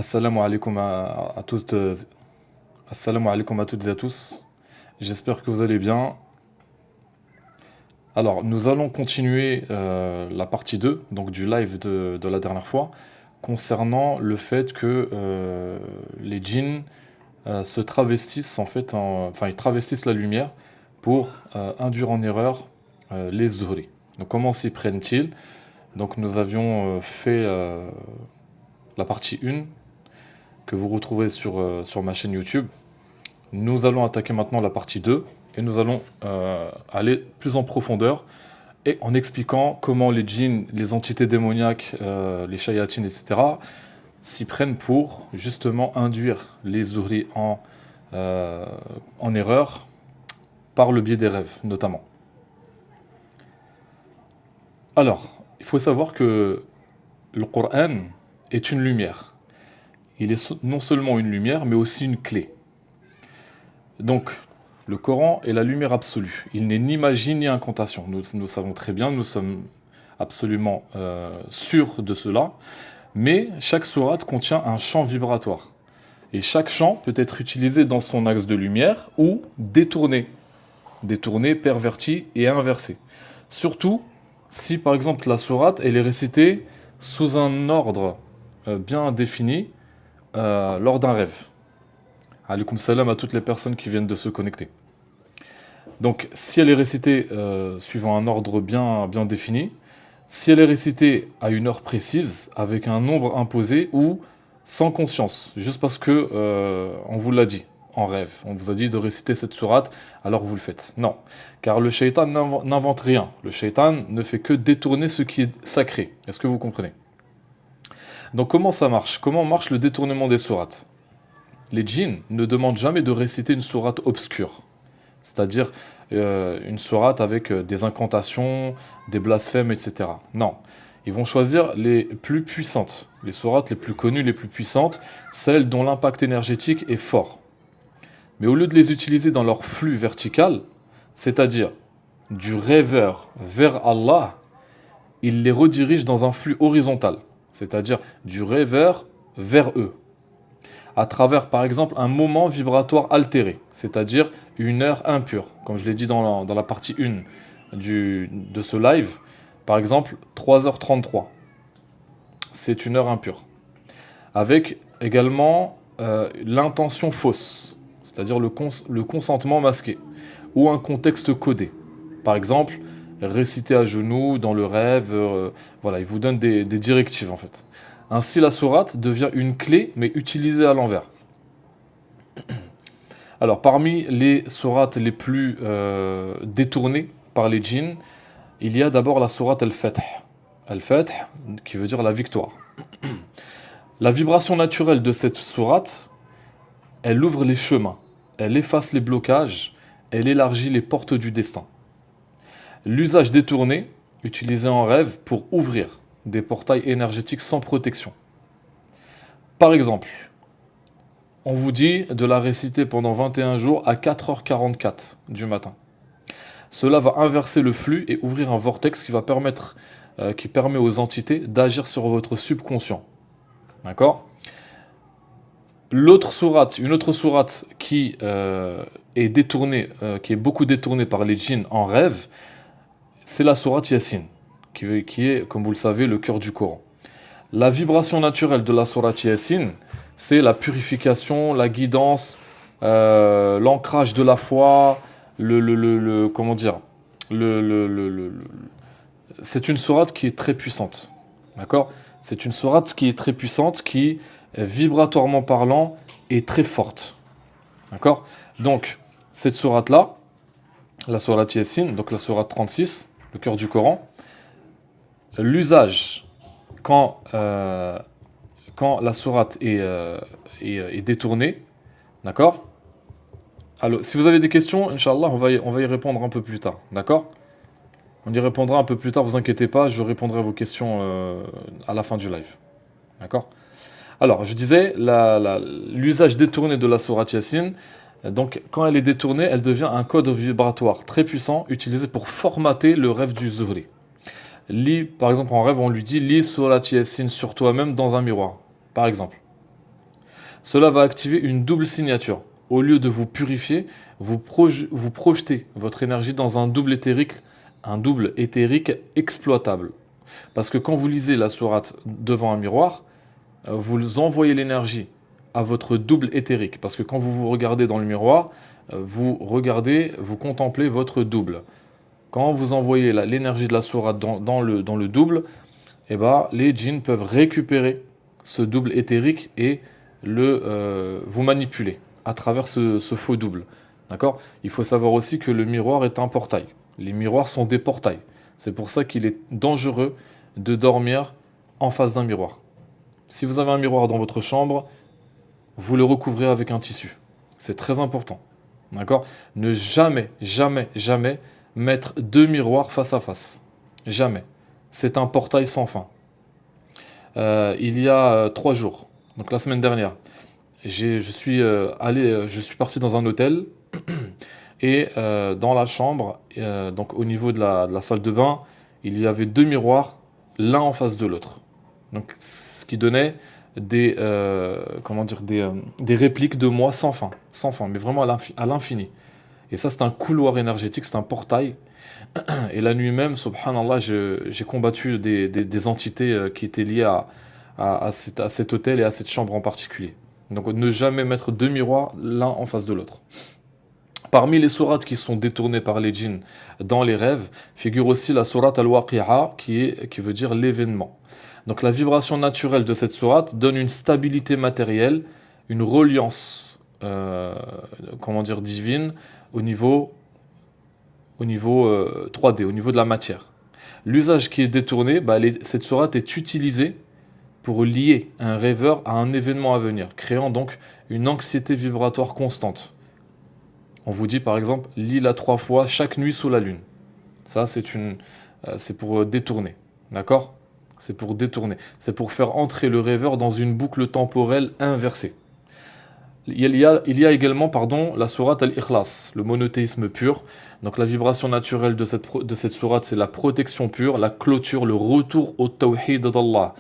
Assalamu alaikum à tous, assalamu alaikum à toutes et à tous. J'espère que vous allez bien. Alors, nous allons continuer la partie 2 donc du live de la dernière fois, concernant le fait que les djinns se travestissent en fait, enfin ils travestissent la lumière pour induire en erreur les zuhri. Donc comment s'y prennent-ils? Donc nous avions fait la partie 1 que vous retrouvez sur ma chaîne YouTube. Nous allons attaquer maintenant la partie 2 et nous allons aller plus en profondeur et en expliquant comment les djinns, les entités démoniaques, les shayatines, etc. s'y prennent pour justement induire les zuhri en erreur par le biais des rêves notamment. Alors, il faut savoir que le Coran est une lumière. Il est non seulement une lumière, mais aussi une clé. Donc, le Coran est la lumière absolue. Il n'est ni magie ni incantation. Nous savons très bien, nous sommes absolument sûrs de cela. Mais chaque sourate contient un champ vibratoire. Et chaque champ peut être utilisé dans son axe de lumière ou détourné. Détourné, perverti et inversé. Surtout si par exemple la sourate elle est récitée sous un ordre bien défini lors d'un rêve. Alaykoum salam à toutes les personnes qui viennent de se connecter. Donc, si elle est récitée suivant un ordre bien défini, si elle est récitée à une heure précise, avec un nombre imposé ou sans conscience, juste parce que on vous l'a dit en rêve, on vous a dit de réciter cette sourate, alors vous le faites. Non, car le shaitan n'invente rien. Le shaitan ne fait que détourner ce qui est sacré. Est-ce que vous comprenez? Donc, comment ça marche? Comment marche le détournement des sourates? Les djinns ne demandent jamais de réciter une sourate obscure, c'est-à-dire une sourate avec des incantations, des blasphèmes, etc. Non, ils vont choisir les plus puissantes, les sourates les plus connues, les plus puissantes, celles dont l'impact énergétique est fort. Mais au lieu de les utiliser dans leur flux vertical, c'est-à-dire du rêveur vers Allah, ils les redirigent dans un flux horizontal, c'est-à-dire du rêveur vers eux, à travers par exemple un moment vibratoire altéré, c'est-à-dire une heure impure, comme je l'ai dit dans la partie 1 de ce live, par exemple 3h33, c'est une heure impure, avec également l'intention fausse, c'est-à-dire le consentement masqué, ou un contexte codé, par exemple réciter à genoux dans le rêve, voilà, il vous donne des directives en fait. Ainsi, la sourate devient une clé, mais utilisée à l'envers. Alors, parmi les sourates les plus détournées par les djinns, il y a d'abord la sourate Al-Fath. Al-Fath, qui veut dire la victoire. La vibration naturelle de cette sourate, elle ouvre les chemins, elle efface les blocages, elle élargit les portes du destin. L'usage détourné, utilisé en rêve pour ouvrir des portails énergétiques sans protection. Par exemple, on vous dit de la réciter pendant 21 jours à 4h44 du matin. Cela va inverser le flux et ouvrir un vortex qui permet aux entités d'agir sur votre subconscient. D'accord? Une autre sourate qui est détournée, qui est beaucoup détournée par les djinns en rêve, c'est la sourate Yassine, qui est, comme vous le savez, le cœur du Coran. La vibration naturelle de la sourate Yassine, c'est la purification, la guidance, l'ancrage de la foi, comment dire, c'est une sourate qui est très puissante, d'accord? C'est une sourate qui est très puissante, qui, vibratoirement parlant, est très forte, d'accord? Donc, cette sourate-là, la sourate Yassine, donc la sourate 36, le cœur du Coran, l'usage quand la sourate est détournée, d'accord? Alors, si vous avez des questions, Inch'Allah, on va y répondre un peu plus tard, d'accord? On y répondra un peu plus tard, vous inquiétez pas, je répondrai à vos questions à la fin du live, d'accord? Alors, je disais, l'usage détourné de la sourate Yassine, donc quand elle est détournée, elle devient un code vibratoire très puissant, utilisé pour formater le rêve du Zuhri. Lis, par exemple en rêve, on lui dit lis Surat Yassine sur toi-même dans un miroir, par exemple. Cela va activer une double signature. Au lieu de vous purifier, vous projetez votre énergie dans un double éthérique exploitable. Parce que quand vous lisez la sourate devant un miroir, vous envoyez l'énergie à votre double éthérique. Parce que quand vous vous regardez dans le miroir, vous contemplez votre double. Quand vous envoyez l'énergie de la sourate dans le double, eh ben, les djinns peuvent récupérer ce double éthérique et vous manipuler à travers ce faux double. D'accord? Il faut savoir aussi que le miroir est un portail. Les miroirs sont des portails. C'est pour ça qu'il est dangereux de dormir en face d'un miroir. Si vous avez un miroir dans votre chambre, vous le recouvrez avec un tissu. C'est très important. D'accord? Ne jamais, jamais, jamais mettre deux miroirs face à face. Jamais. C'est un portail sans fin. Il y a 3 jours, donc la semaine dernière, je suis parti dans un hôtel et dans la chambre, donc au niveau de la salle de bain, il y avait deux miroirs, l'un en face de l'autre. Donc, ce qui donnait des répliques de moi sans fin, mais vraiment à l'infini. Et ça, c'est un couloir énergétique, c'est un portail. Et la nuit même, subhanallah, j'ai combattu des entités qui étaient liées à cet hôtel et à cette chambre en particulier. Donc ne jamais mettre deux miroirs l'un en face de l'autre. Parmi les sourates qui sont détournées par les djinns dans les rêves, figure aussi la sourate al-Waqi'a qui veut dire l'événement. Donc la vibration naturelle de cette sourate donne une stabilité matérielle, une reliance divine au niveau 3D, au niveau de la matière. L'usage qui est détourné, cette sourate est utilisée pour lier un rêveur à un événement à venir, créant donc une anxiété vibratoire constante. On vous dit par exemple, lis-la 3 fois chaque nuit sous la lune. Ça, c'est pour détourner. D'accord? C'est pour détourner. C'est pour faire entrer le rêveur dans une boucle temporelle inversée. Il y a également la sourate al-Ikhlas, le monothéisme pur. Donc la vibration naturelle de cette sourate, c'est la protection pure, la clôture, le retour au tawhid d'Allah.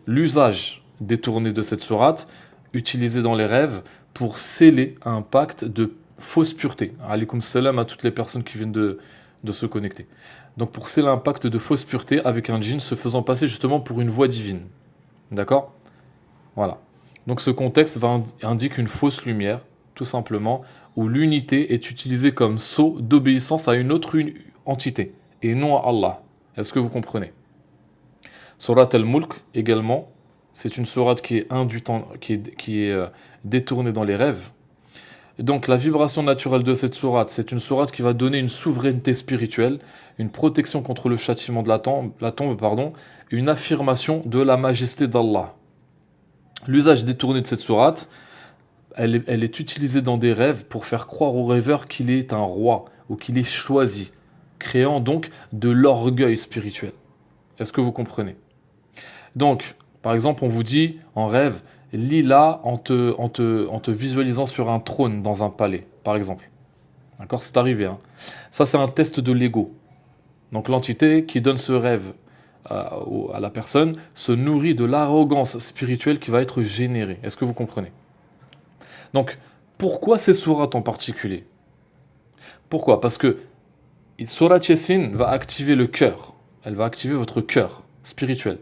L'usage détourné de cette sourate, utilisé dans les rêves pour sceller un pacte de fausse pureté. Alaykoum salam à toutes les personnes qui viennent de se connecter. Donc pour sceller un pacte de fausse pureté avec un djinn se faisant passer justement pour une voix divine. D'accord? Voilà. Donc ce contexte indique une fausse lumière, tout simplement, où l'unité est utilisée comme sceau d'obéissance à une autre entité, et non à Allah. Est-ce que vous comprenez? Surat al-Mulk, également, c'est une sourate qui est détournée dans les rêves. Donc la vibration naturelle de cette sourate, c'est une sourate qui va donner une souveraineté spirituelle, une protection contre le châtiment de la tombe, une affirmation de la majesté d'Allah. L'usage détourné de cette sourate, elle est utilisée dans des rêves pour faire croire au rêveur qu'il est un roi ou qu'il est choisi, créant donc de l'orgueil spirituel. Est-ce que vous comprenez? Donc, par exemple, on vous dit en rêve, lis-la en te visualisant sur un trône dans un palais, par exemple. D'accord? C'est arrivé. Hein. Ça, c'est un test de l'ego. Donc l'entité qui donne ce rêve à la personne se nourrit de l'arrogance spirituelle qui va être générée. Est-ce que vous comprenez? Donc, pourquoi ces sourates en particulier? Pourquoi? Parce que sourate Yasin va activer le cœur. Elle va activer votre cœur spirituel.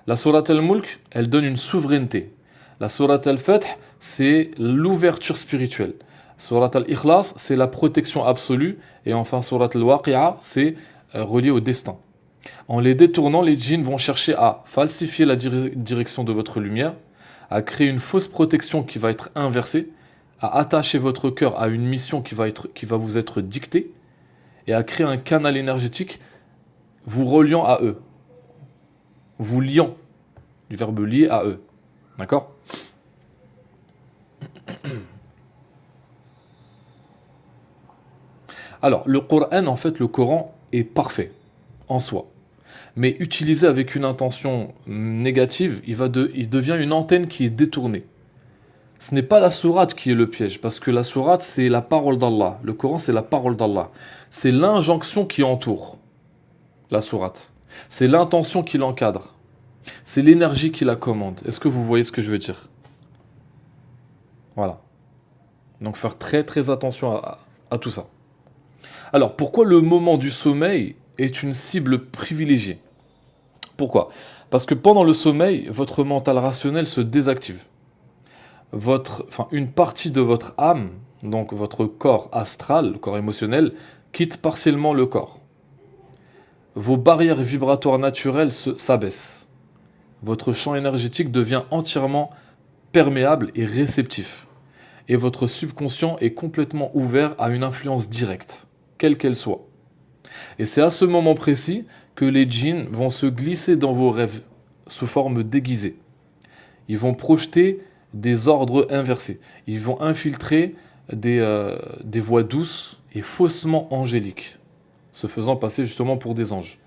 La sourate al-Mulk, elle donne une souveraineté. La sourate al-Fath, c'est l'ouverture spirituelle. Sourate al-Ikhlas, c'est la protection absolue. Et enfin, sourate al-Waqi'a, c'est relié au destin. En les détournant, les djinns vont chercher à falsifier la direction de votre lumière, à créer une fausse protection qui va être inversée, à attacher votre cœur à une mission qui va vous être dictée, et à créer un canal énergétique vous reliant à eux. Vous liant, du verbe lier à eux. D'accord? Alors, le Coran est parfait en soi. Mais utilisé avec une intention négative, il devient une antenne qui est détournée. Ce n'est pas la sourate qui est le piège, parce que la sourate, c'est la parole d'Allah. Le Coran, c'est la parole d'Allah. C'est l'injonction qui entoure la sourate. C'est l'intention qui l'encadre. C'est l'énergie qui la commande. Est-ce que vous voyez ce que je veux dire? Voilà. Donc faire très très attention à tout ça. Alors, pourquoi le moment du sommeil est une cible privilégiée? Pourquoi? Parce que pendant le sommeil, votre mental rationnel se désactive. Une partie de votre âme, donc votre corps astral, le corps émotionnel, quitte partiellement le corps. Vos barrières vibratoires naturelles s'abaissent. Votre champ énergétique devient entièrement perméable et réceptif. Et votre subconscient est complètement ouvert à une influence directe, quelle qu'elle soit. Et c'est à ce moment précis que les djinns vont se glisser dans vos rêves sous forme déguisée. Ils vont projeter des ordres inversés. Ils vont infiltrer des voix douces et faussement angéliques, se faisant passer justement pour des anges.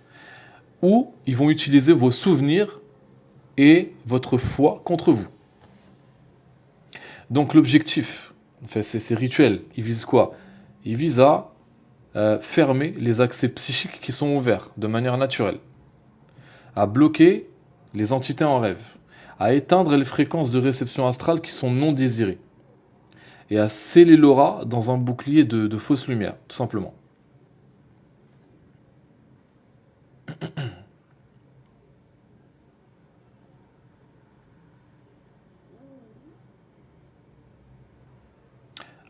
Ou ils vont utiliser vos souvenirs et votre foi contre vous. Donc l'objectif, ces rituels, ils visent quoi? Ils visent à fermer les accès psychiques qui sont ouverts de manière naturelle, à bloquer les entités en rêve, à éteindre les fréquences de réception astrale qui sont non désirées, et à sceller l'aura dans un bouclier de fausse lumière, tout simplement.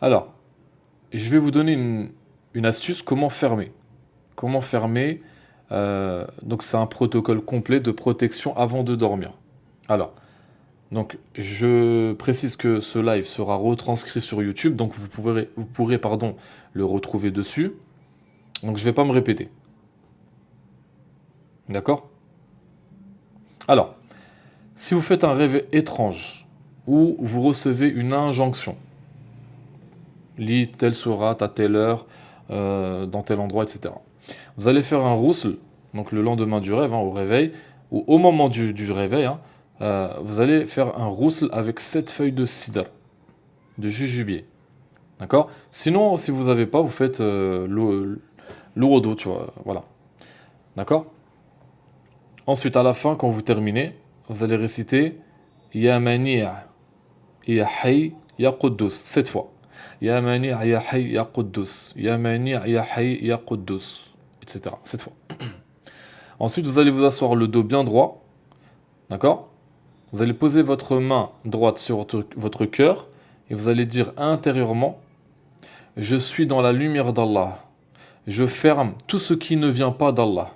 Alors, je vais vous donner une astuce, comment fermer. Comment fermer, donc c'est un protocole complet de protection avant de dormir. Alors, donc je précise que ce live sera retranscrit sur YouTube, donc vous pourrez le retrouver dessus. Donc je ne vais pas me répéter. D'accord? Alors, si vous faites un rêve étrange, ou vous recevez une injonction, lis telle sourate à telle heure, dans tel endroit, etc. Vous allez faire un rousl, donc le lendemain du rêve, au réveil, ou au moment du réveil, vous allez faire un rousl avec 7 feuilles de cidre, de jujubier. D'accord? Sinon, si vous n'avez pas, vous faites l'eau d'eau, tu vois, voilà. D'accord? Ensuite, à la fin, quand vous terminez, vous allez réciter Ya Mani' Ya Hayy Ya Quddus, 7 fois. Ya Mani' Ya Hayy Ya Quddus, Ya Mani' Ya Hayy Ya Quddus, etc. 7 fois. Ensuite, vous allez vous asseoir le dos bien droit. D'accord? Vous allez poser votre main droite sur votre cœur et vous allez dire intérieurement Je suis dans la lumière d'Allah. Je ferme tout ce qui ne vient pas d'Allah.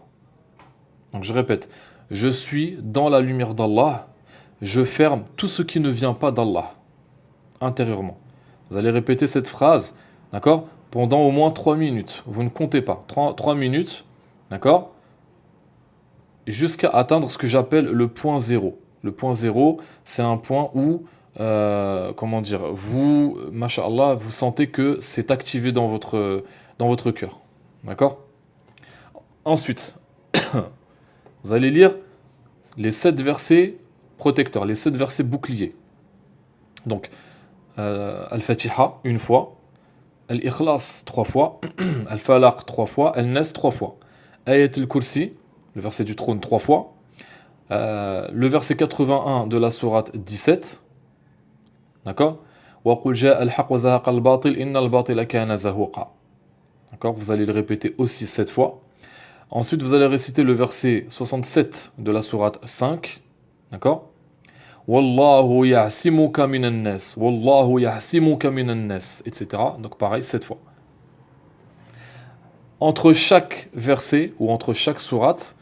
Donc je répète, je suis dans la lumière d'Allah. Je ferme tout ce qui ne vient pas d'Allah. Intérieurement. Vous allez répéter cette phrase, d'accord, pendant au moins 3 minutes. Vous ne comptez pas. 3 minutes, d'accord, jusqu'à atteindre ce que j'appelle le point zéro. Le point zéro, c'est un point où, vous, masha'Allah, vous sentez que c'est activé dans votre cœur. D'accord? Ensuite, vous allez lire les 7 versets protecteurs, les 7 versets boucliers. Donc, Al-Fatiha, une fois. Al-Ikhlas, 3 fois. Al-Falaq, 3 fois. Al-Nas, 3 fois. Ayat al-Kursi, le verset du trône, 3 fois. Le verset 81 de la sourate 17. D'accord? وَقُلْ جَاءَ الْحَقُّ وَزَهَقَ الْبَاطِلُ إِنَّ الْبَاطِلَ كَانَ زَهُوقًا. D'accord? Vous allez le répéter aussi 7 fois. Ensuite, vous allez réciter le verset 67 de la sourate 5. D'accord? Wallahu ya'simuka minan nas. Wallahu ya'simuka minan nas. Etc. Donc pareil, 7 fois. Entre chaque verset ou entre chaque sourate,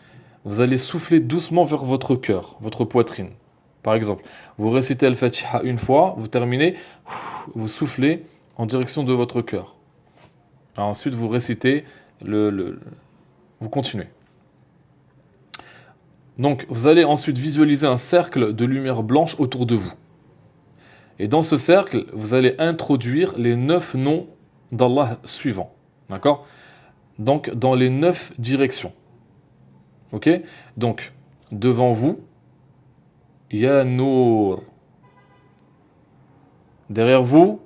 vous allez souffler doucement vers votre cœur, votre poitrine. Par exemple, vous récitez Al-Fatiha une fois, vous terminez, vous soufflez en direction de votre cœur. Alors ensuite, vous récitez, vous continuez. Donc, vous allez ensuite visualiser un cercle de lumière blanche autour de vous. Et dans ce cercle, vous allez introduire les 9 noms d'Allah suivants. D'accord? Donc, dans les 9 directions. Ok? Donc, devant vous, Ya Nour. Derrière vous,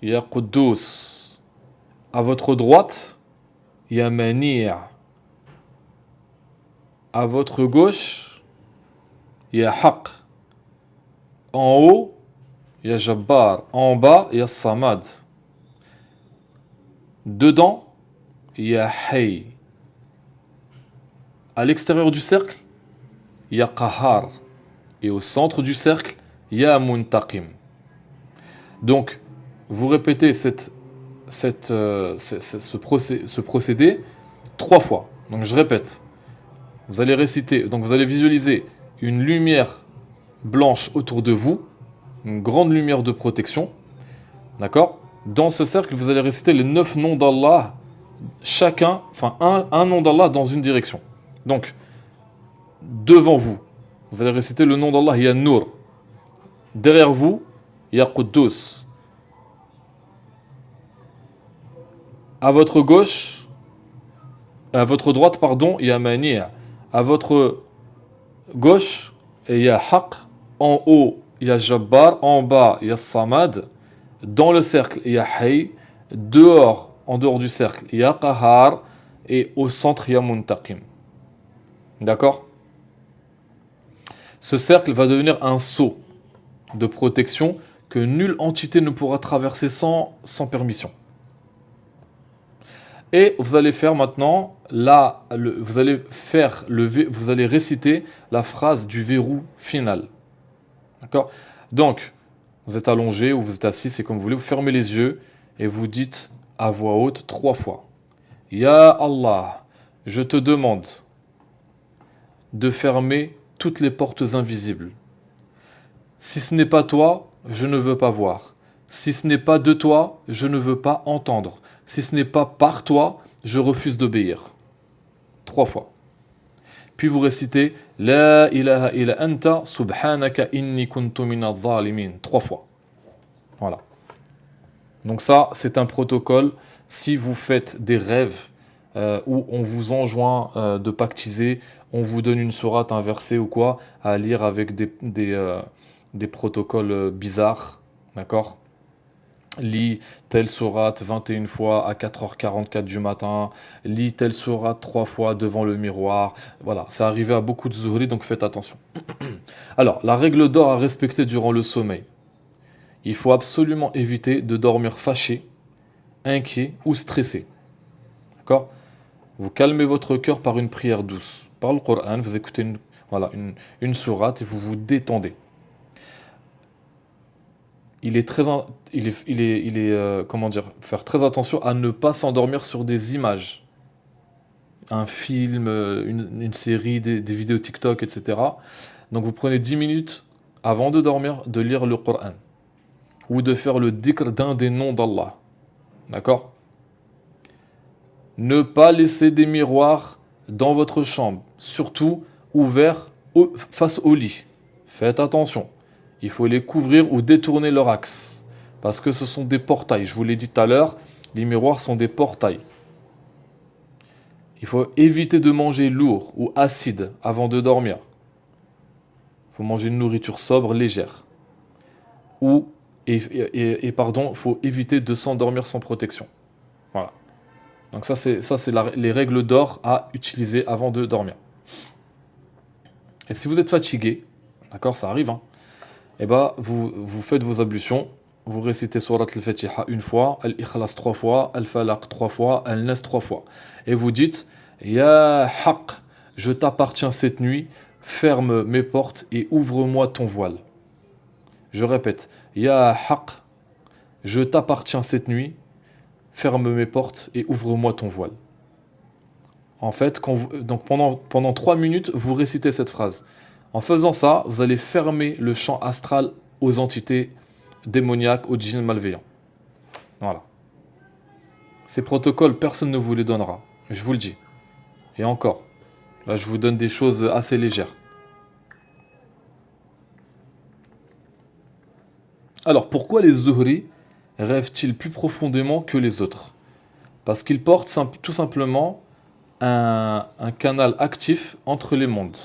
Ya Quddus. À votre droite, Ya Mani'. À votre gauche, Ya Haqq. En haut, il y a Jabbar. En bas, il y a Samad. Dedans, il y a Hay. À l'extérieur du cercle, il y a Qahar. Et au centre du cercle, il y a Muntaqim. Donc, vous répétez ce procédé 3 fois. Donc, je répète. Vous allez réciter, donc vous allez visualiser une lumière blanche autour de vous, une grande lumière de protection. D'accord? Dans ce cercle, vous allez réciter les 9 noms d'Allah, chacun, enfin un nom d'Allah dans une direction. Donc, devant vous, vous allez réciter le nom d'Allah, il y a Nour. Derrière vous, il y a Quddus. À votre gauche, à votre droite, pardon, il y a Mani'. À votre gauche, il y a Haq. En haut, il y a Jabbar. En bas, il y a Samad. Dans le cercle, il y a Hay. Dehors, en dehors du cercle, il y a Qahar. Et au centre, il y a Muntaqim. D'accord? Ce cercle va devenir un sceau de protection que nulle entité ne pourra traverser sans permission. Et vous allez faire maintenant, vous allez réciter la phrase du verrou final. D'accord? Donc, vous êtes allongé ou vous êtes assis, c'est comme vous voulez, vous fermez les yeux et vous dites à voix haute 3 fois. Ya Allah, je te demande de fermer toutes les portes invisibles. Si ce n'est pas toi, je ne veux pas voir. Si ce n'est pas de toi, je ne veux pas entendre. Si ce n'est pas par toi, je refuse d'obéir. 3 fois. Puis vous récitez La ilaha illa anta subhanaka inni kuntu minadh zalimin. 3 fois. Voilà. Donc ça, c'est un protocole. Si vous faites des rêves où on vous enjoint de pactiser, on vous donne une sourate, un verset ou quoi, à lire avec des protocoles bizarres, d'accord? Lis telle sourate 21 fois à 4h44 du matin, lis telle sourate 3 fois devant le miroir. Voilà, ça arrivait à beaucoup de zuhri, donc faites attention. Alors, la règle d'or à respecter durant le sommeil. Il faut absolument éviter de dormir fâché, inquiet ou stressé. D'accord? Vous calmez votre cœur par une prière douce. Par le Coran, vous écoutez une sourate et vous vous détendez. Il est comment dire, faire très attention à ne pas s'endormir sur des images. Un film, une série, des vidéos TikTok, etc. Donc vous prenez 10 minutes avant de dormir de lire le Coran. Ou de faire le dhikr d'un des noms d'Allah. D'accord? Ne pas laisser des miroirs dans votre chambre, surtout ouverts face au lit. Faites attention. Il faut les couvrir ou détourner leur axe. Parce que ce sont des portails. Je vous l'ai dit tout à l'heure, les miroirs sont des portails. Il faut éviter de manger lourd ou acide avant de dormir. Il faut manger une nourriture sobre, légère. Il faut éviter de s'endormir sans protection. Voilà. Donc ça, c'est les règles d'or à utiliser avant de dormir. Et si vous êtes fatigué, d'accord, ça arrive, hein, et ben vous faites vos ablutions, vous récitez Surat al-Fatiha 1 fois, Al-Ikhlas 3 fois, Al-Falaq 3 fois, Al-Nas 3 fois. Et vous dites, Ya Haqq, je t'appartiens cette nuit, ferme mes portes et ouvre-moi ton voile. Je répète, Ya Haqq, je t'appartiens cette nuit, ferme mes portes et ouvre-moi ton voile. En fait, donc pendant 3 minutes, vous récitez cette phrase. En faisant ça, vous allez fermer le champ astral aux entités démoniaques, aux djinns malveillants. Voilà. Ces protocoles, personne ne vous les donnera. Je vous le dis. Et encore, là, je vous donne des choses assez légères. Alors, pourquoi les Zuhri rêvent-ils plus profondément que les autres? Parce qu'ils portent tout simplement un canal actif entre les mondes.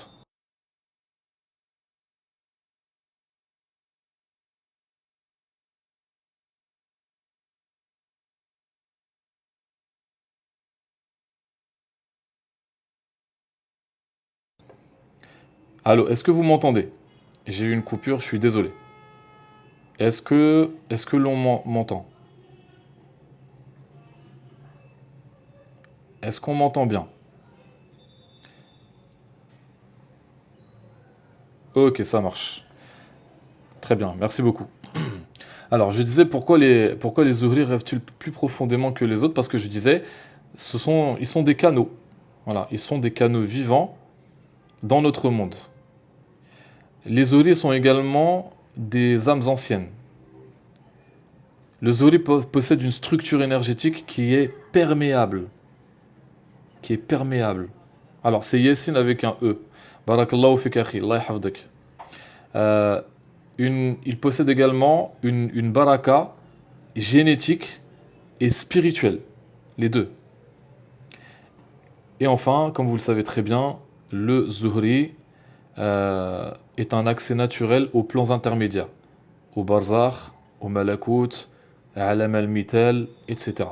Allô, est-ce que vous m'entendez? J'ai eu une coupure, je suis désolé. Est-ce que l'on m'entend? Est-ce qu'on m'entend bien? Ok, ça marche. Très bien, merci beaucoup. Alors, je disais pourquoi les Zuhri rêvent-ils plus profondément que les autres? Parce que je disais, ils sont des canaux. Voilà, ils sont des canaux vivants dans notre monde. Les Zuhri sont également des âmes anciennes. Le Zuhri possède une structure énergétique qui est perméable. Qui est perméable. Alors, c'est Yassine avec un E. Barakallahu fik akhi, Allah yahfadek. Euh, il possède également une baraka génétique et spirituelle. Les deux. Et enfin, comme vous le savez très bien, le Zuhri est un accès naturel aux plans intermédiaires. Au barzakh, au malakut, à alam al-mital, etc.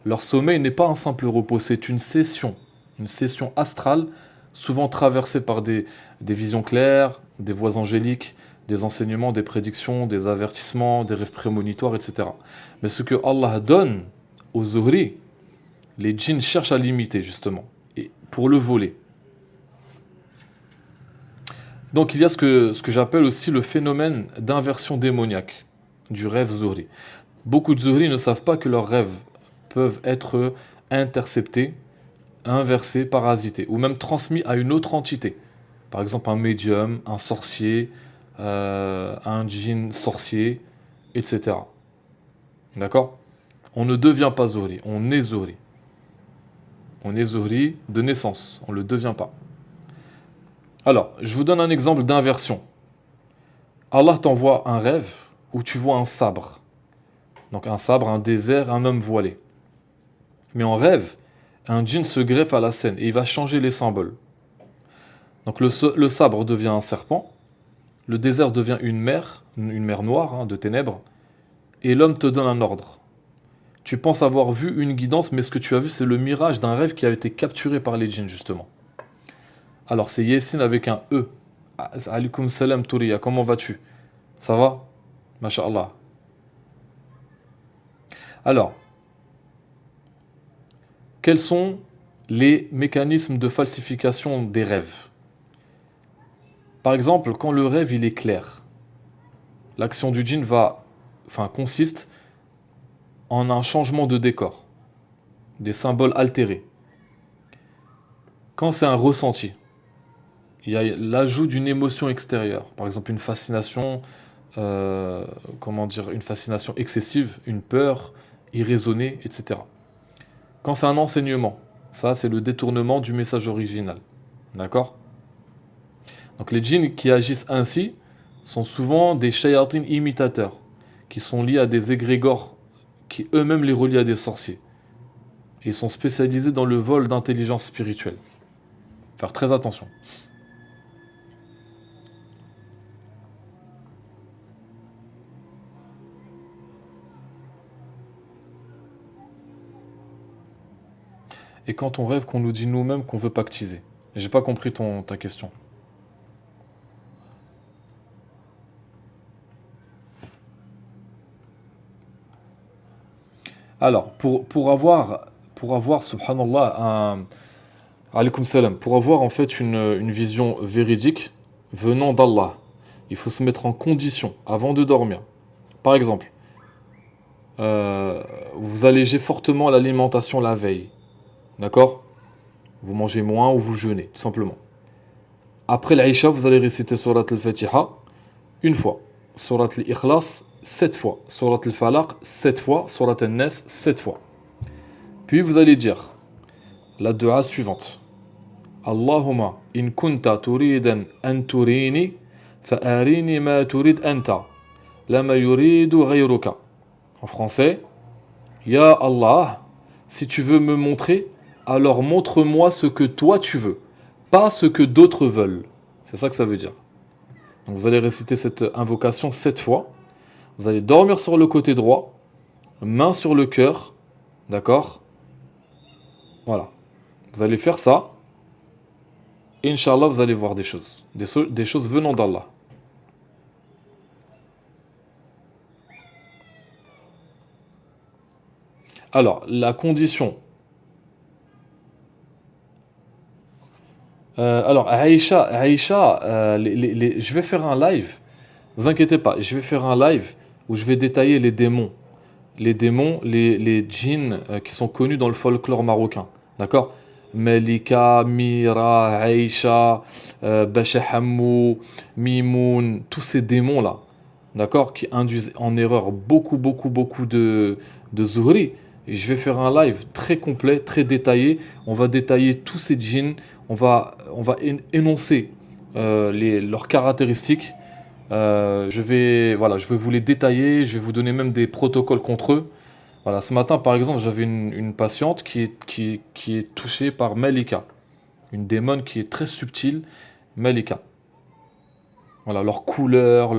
Leur sommeil n'est pas un simple repos, c'est une session astrale, souvent traversée par des visions claires, des voix angéliques, des enseignements, des prédictions, des avertissements, des rêves prémonitoires, etc. Mais ce que Allah donne aux Zuhri, les djinns cherchent à l'imiter justement, et pour le voler. Donc il y a ce que j'appelle aussi le phénomène d'inversion démoniaque du rêve Zuhri. Beaucoup de Zuhri ne savent pas que leurs rêves peuvent être interceptés, inversés, parasités, ou même transmis à une autre entité. Par exemple un médium, un sorcier, un djinn sorcier, etc. D'accord? On ne devient pas Zuhri, on est Zuhri. On est Zuhri de naissance, on ne le devient pas. Alors, je vous donne un exemple d'inversion. Allah t'envoie un rêve où tu vois un sabre. Donc un sabre, un désert, un homme voilé. Mais en rêve, un djinn se greffe à la scène et il va changer les symboles. Donc le sabre devient un serpent, le désert devient une mer noire de ténèbres, et l'homme te donne un ordre. Tu penses avoir vu une guidance, mais ce que tu as vu, c'est le mirage d'un rêve qui a été capturé par les djinns, justement. Alors c'est Yassine avec un E. Alaykoum salam Touriya, comment vas-tu? Ça va? Masha'Allah. Alors, quels sont les mécanismes de falsification des rêves? Par exemple, quand le rêve il est clair, l'action du djinn consiste en un changement de décor, des symboles altérés. Quand c'est un ressenti, il y a l'ajout d'une émotion extérieure, par exemple une fascination, une fascination excessive, une peur irraisonnée, etc. Quand c'est un enseignement, ça c'est le détournement du message original. D'accord? Donc les djinns qui agissent ainsi sont souvent des shayatines imitateurs, qui sont liés à des égrégores qui eux-mêmes les relient à des sorciers. Et ils sont spécialisés dans le vol d'intelligence spirituelle. Faire très attention. Et quand on rêve qu'on nous dit nous-mêmes qu'on veut pactiser. J'ai pas compris ta question. Alors, pour avoir, subhanallah, alaykoum salam, pour avoir en fait une vision véridique venant d'Allah, il faut se mettre en condition avant de dormir. Par exemple, vous allégez fortement l'alimentation la veille. D'accord? Vous mangez moins ou vous jeûnez, tout simplement. Après l'Aïcha, vous allez réciter Surat al-Fatiha une fois. Surat al-Ikhlas 7 fois. Surat al-Falaq 7 fois. Surat al-Nas 7 fois. Puis vous allez dire la dua suivante. Allahumma in kunta turidan an turini fa'arini ma turid anta lama yuridu ghayruka. En français, Ya Allah, si tu veux me montrer, alors montre-moi ce que toi tu veux, pas ce que d'autres veulent. C'est ça que ça veut dire. Donc vous allez réciter cette invocation 7 fois. Vous allez dormir sur le côté droit, main sur le cœur, d'accord? Voilà. Vous allez faire ça. Et Inch'Allah, vous allez voir des choses. Des choses venant d'Allah. Alors, la condition. Alors, Aïcha, je vais faire un live. Vous inquiétez pas, je vais faire un live où je vais détailler les démons. Les démons, les djinns qui sont connus dans le folklore marocain. D'accord? Malika, Mira, Aïcha, Bachahamou, Mimoun, tous ces démons-là, d'accord, qui induisent en erreur beaucoup de Zuhri. Et je vais faire un live très complet, très détaillé. On va détailler tous ces djinns, on va énoncer leurs caractéristiques. Voilà, je vais vous les détailler, je vais vous donner même des protocoles contre eux. Voilà, ce matin, par exemple, j'avais une patiente qui est touchée par Malika, une démone qui est très subtile, Malika. Voilà, leur couleur,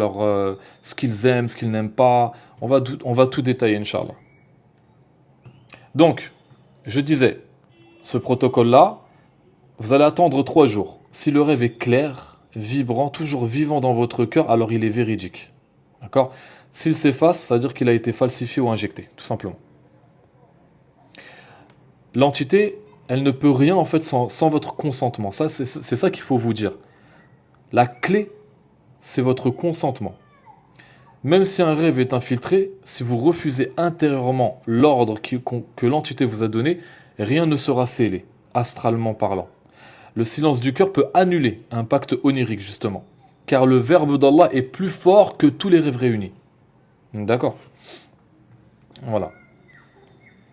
ce qu'ils aiment, ce qu'ils n'aiment pas. On va tout détailler, Inch'Allah. Donc, je disais, ce protocole-là, vous allez attendre 3 jours. Si le rêve est clair, vibrant, toujours vivant dans votre cœur, alors il est véridique. D'accord? S'il s'efface, ça veut dire qu'il a été falsifié ou injecté, tout simplement. L'entité, elle ne peut rien en fait sans votre consentement. Ça, c'est ça qu'il faut vous dire. La clé, c'est votre consentement. Même si un rêve est infiltré, si vous refusez intérieurement l'ordre que l'entité vous a donné, rien ne sera scellé, astralement parlant. Le silence du cœur peut annuler un pacte onirique, justement. Car le verbe d'Allah est plus fort que tous les rêves réunis. D'accord? Voilà.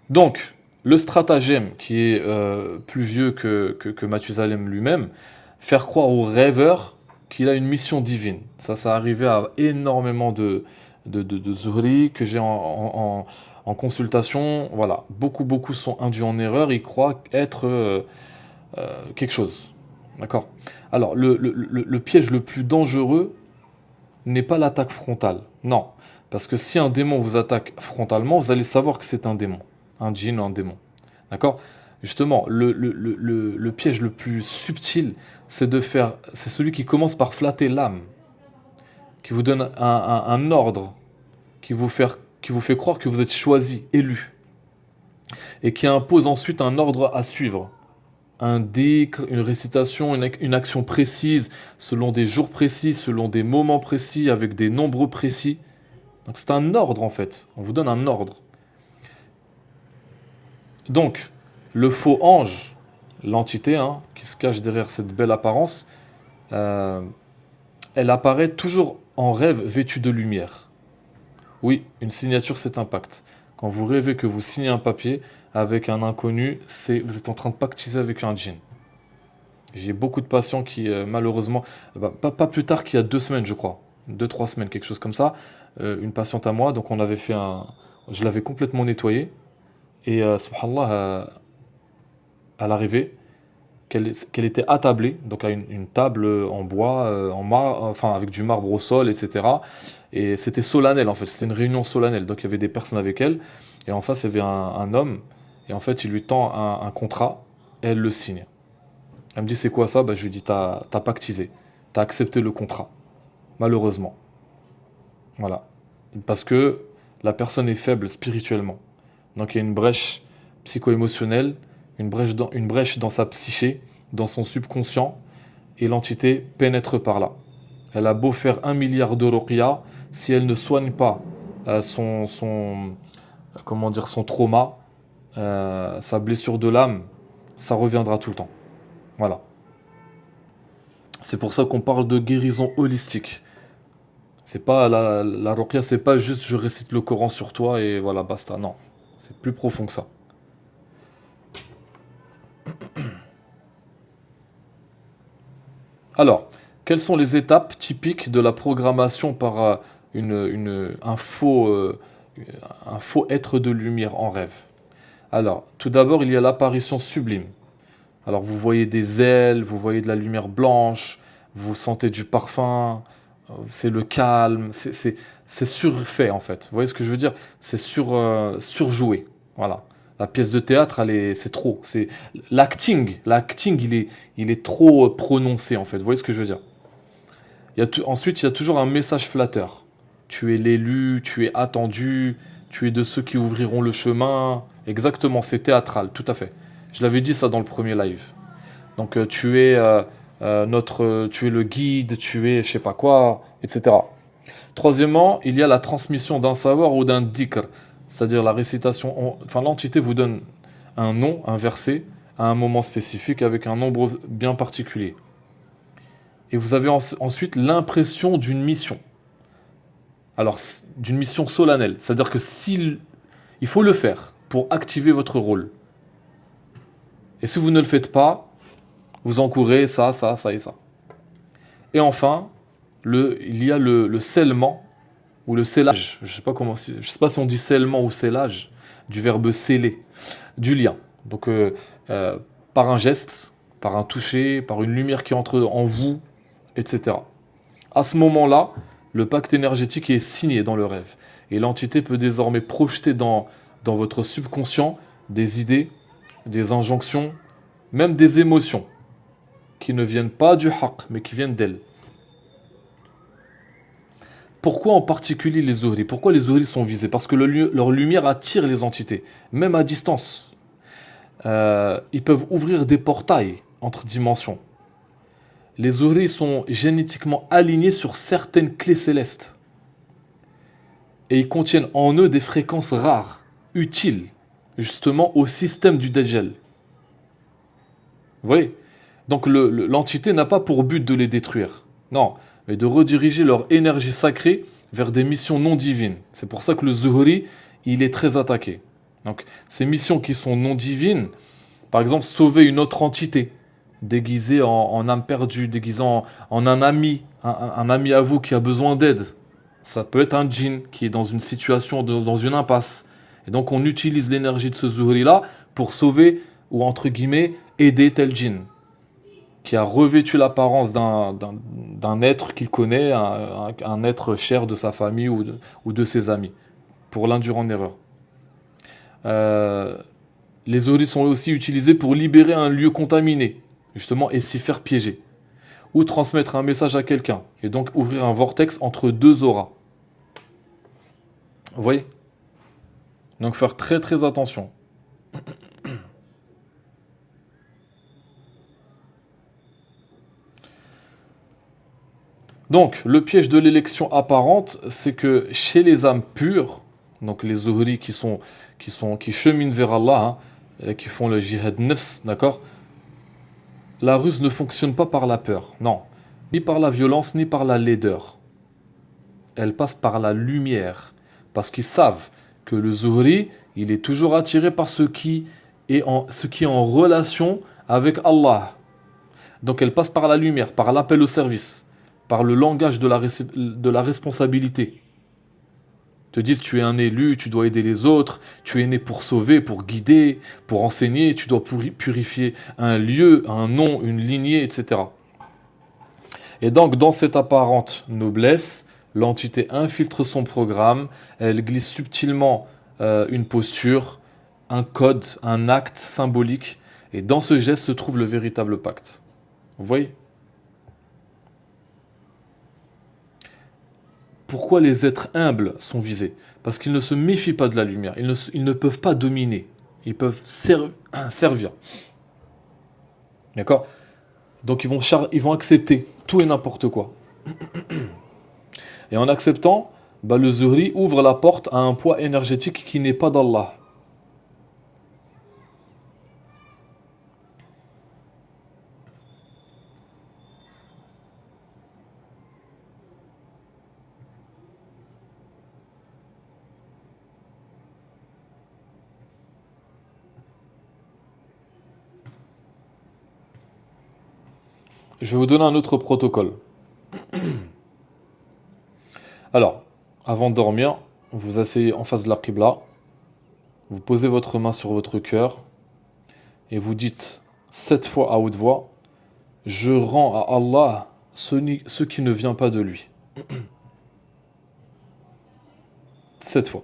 Donc, le stratagème, qui est plus vieux que Mathusalem lui-même, faire croire au rêveur qu'il a une mission divine. Ça arrivait à énormément de Zuhri que j'ai en consultation. Voilà, beaucoup sont induits en erreur. Ils croient être quelque chose. D'accord? Alors, le piège le plus dangereux n'est pas l'attaque frontale. Non. Parce que si un démon vous attaque frontalement, vous allez savoir que c'est un démon. Un djinn ou un démon. D'accord? Justement, le piège le plus subtil, c'est celui qui commence par flatter l'âme, qui vous donne un ordre, qui vous fait croire que vous êtes choisi, élu, et qui impose ensuite un ordre à suivre. Un dhikr, une récitation, une action précise, selon des jours précis, selon des moments précis, avec des nombres précis. Donc c'est un ordre en fait, on vous donne un ordre. Donc, le faux ange, l'entité qui se cache derrière cette belle apparence, euh, elle apparaît toujours en rêve vêtue de lumière. Oui, une signature c'est un pacte. Quand vous rêvez que vous signez un papier avec un inconnu, vous êtes en train de pactiser avec un djinn. J'ai beaucoup de patients qui, malheureusement, pas plus tard qu'il y a 2 semaines, je crois, 2, 3 semaines, quelque chose comme ça, une patiente à moi, donc je l'avais complètement nettoyée, et subhanallah, à l'arrivée, qu'elle était attablée, donc à une table en bois, enfin avec du marbre au sol, etc. Et c'était solennel en fait, c'était une réunion solennelle, donc il y avait des personnes avec elle, et en face il y avait un homme, et en fait il lui tend un contrat, et elle le signe. Elle me dit c'est quoi ça? Je lui dis t'as pactisé, t'as accepté le contrat, malheureusement. Voilà. Parce que la personne est faible spirituellement. Donc il y a une brèche psycho-émotionnelle, une brèche dans sa psyché, dans son subconscient, et l'entité pénètre par là. Elle a beau faire 1 milliard de ruqya, si elle ne soigne pas comment dire, son trauma, sa blessure de l'âme, ça reviendra tout le temps. Voilà. C'est pour ça qu'on parle de guérison holistique. C'est pas la ruqya, c'est pas juste je récite le Coran sur toi et voilà, basta. Non, c'est plus profond que ça. Alors, quelles sont les étapes typiques de la programmation par un faux être de lumière en rêve? Alors, tout d'abord, il y a l'apparition sublime. Alors, vous voyez des ailes, vous voyez de la lumière blanche, vous sentez du parfum, c'est le calme, c'est surfait en fait. Vous voyez ce que je veux dire? C'est surjoué. Voilà. La pièce de théâtre, c'est trop. L'acting, il est trop prononcé en fait. Vous voyez ce que je veux dire? Ensuite, il y a toujours un message flatteur. Tu es l'élu, tu es attendu, tu es de ceux qui ouvriront le chemin. Exactement, c'est théâtral, tout à fait. Je l'avais dit ça dans le premier live. Donc tu es le guide, tu es je sais pas quoi, etc. Troisièmement, il y a la transmission d'un savoir ou d'un dhikr, c'est-à-dire la récitation. Enfin, l'entité vous donne un nom, un verset, à un moment spécifique avec un nombre bien particulier. Et vous avez ensuite l'impression d'une mission. Alors, d'une mission solennelle, c'est-à-dire que il faut le faire pour activer votre rôle. Et si vous ne le faites pas, vous encourez ça, ça, ça et ça. Et enfin, il y a le scellement ou le scellage. Je sais pas si on dit scellement ou scellage du verbe sceller, du lien. Donc, par un geste, par un toucher, par une lumière qui entre en vous, etc. À ce moment-là, le pacte énergétique est signé dans le rêve. Et l'entité peut désormais projeter dans votre subconscient des idées, des injonctions, même des émotions qui ne viennent pas du haqq, mais qui viennent d'elle. Pourquoi en particulier les zuhris? Pourquoi les zuhris sont visés? Parce que leur lumière attire les entités, même à distance. Ils peuvent ouvrir des portails entre dimensions. Les zuhris sont génétiquement alignés sur certaines clés célestes. Et ils contiennent en eux des fréquences rares, utiles, justement au système du Dajjal. Vous voyez? Donc l'entité n'a pas pour but de les détruire. Non, mais de rediriger leur énergie sacrée vers des missions non divines. C'est pour ça que le zuhri, il est très attaqué. Donc ces missions qui sont non divines, par exemple sauver une autre entité, déguisé en âme perdue, déguisé en un ami, un ami à vous qui a besoin d'aide. Ça peut être un djinn qui est dans une situation, dans une impasse. Et donc on utilise l'énergie de ce zuhri-là pour sauver, ou entre guillemets, aider tel djinn, qui a revêtu l'apparence d'un être qu'il connaît, un être cher de sa famille ou de ses amis, pour l'induire en erreur. Les zuhris sont aussi utilisés pour libérer un lieu contaminé, justement, et s'y faire piéger. Ou transmettre un message à quelqu'un, et donc ouvrir un vortex entre deux auras. Vous voyez? Donc faire très très attention. Donc, le piège de l'élection apparente, c'est que chez les âmes pures, donc les zuhris qui cheminent vers Allah, hein, qui font le jihad nafs, d'accord? La ruse ne fonctionne pas par la peur, non. Ni par la violence, ni par la laideur. Elle passe par la lumière. Parce qu'ils savent que le zuhri, il est toujours attiré par ce qui est en relation avec Allah. Donc elle passe par la lumière, par l'appel au service, par le langage de la responsabilité. Te disent, tu es un élu, tu dois aider les autres, tu es né pour sauver, pour guider, pour enseigner, tu dois purifier un lieu, un nom, une lignée, etc. Et donc, dans cette apparente noblesse, l'entité infiltre son programme, elle glisse subtilement une posture, un code, un acte symbolique, et dans ce geste se trouve le véritable pacte. Vous voyez? Pourquoi les êtres humbles sont visés? Parce qu'ils ne se méfient pas de la lumière. Ils ne peuvent pas dominer. Ils peuvent servir. D'accord? Donc ils vont accepter tout et n'importe quoi. Et en acceptant, le zuhri ouvre la porte à un poids énergétique qui n'est pas d'Allah. Je vais vous donner un autre protocole. Alors, avant de dormir, vous vous asseyez en face de la qibla, vous posez votre main sur votre cœur et vous dites 7 fois à haute voix, je rends à Allah ce qui ne vient pas de lui. 7 fois.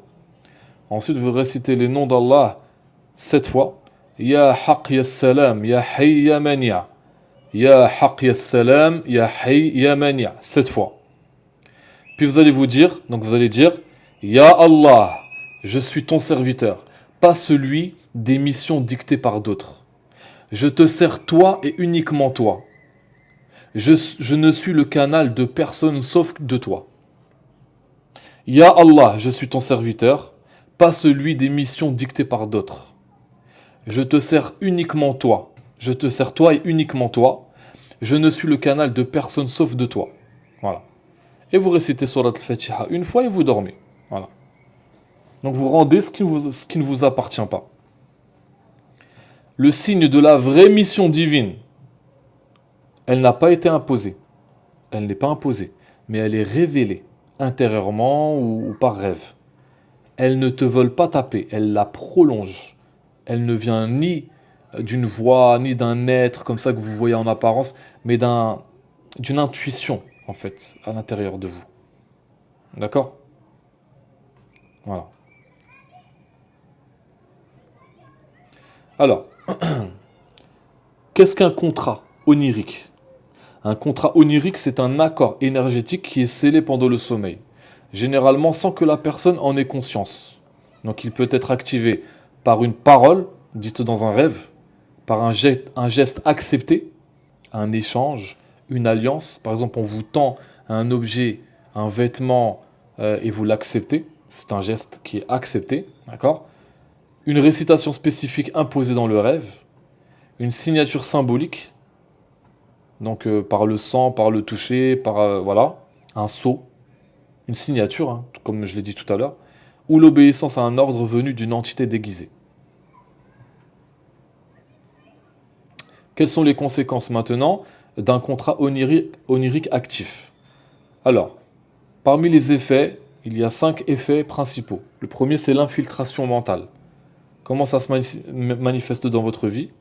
Ensuite, vous récitez les noms d'Allah 7 fois. Ya haq ya salam, ya hay ya mania. Ya haq ya salam, ya hay ya mania. 7 fois. Puis vous allez dire, Ya Allah, je suis ton serviteur. pas celui des missions dictées par d'autres. Je te sers toi et uniquement toi. Je ne suis le canal de personne sauf de toi. Ya Allah, je suis ton serviteur, pas celui des missions dictées par d'autres. Je te sers uniquement toi. Je te sers toi et uniquement toi. Je ne suis le canal de personne sauf de toi. Voilà. Et vous récitez Surat al-Fatiha une fois et vous dormez. Voilà. Donc vous rendez ce qui ne vous appartient pas. Le signe de la vraie mission divine, elle n'a pas été imposée. Elle n'est pas imposée, mais elle est révélée, intérieurement ou par rêve. Elle ne te vole pas taper, elle la prolonge. Elle ne vient ni d'une voix, ni d'un être comme ça que vous voyez en apparence, mais d'une intuition, en fait, à l'intérieur de vous. D'accord? Voilà. Alors, qu'est-ce qu'un contrat onirique? Un contrat onirique, c'est un accord énergétique qui est scellé pendant le sommeil, généralement sans que la personne en ait conscience. Donc il peut être activé par une parole, dite dans un rêve, par un geste accepté, un échange, une alliance. Par exemple, on vous tend un objet, un vêtement, et vous l'acceptez. C'est un geste qui est accepté, d'accord? Une récitation spécifique imposée dans le rêve, une signature symbolique, donc par le sang, par le toucher, par voilà, un sceau, une signature, hein, comme je l'ai dit tout à l'heure, ou l'obéissance à un ordre venu d'une entité déguisée. Quelles sont les conséquences maintenant d'un contrat onirique actif? Alors, parmi les effets, il y a 5 effets principaux. Le premier, c'est l'infiltration mentale. Comment ça se manifeste dans votre vie?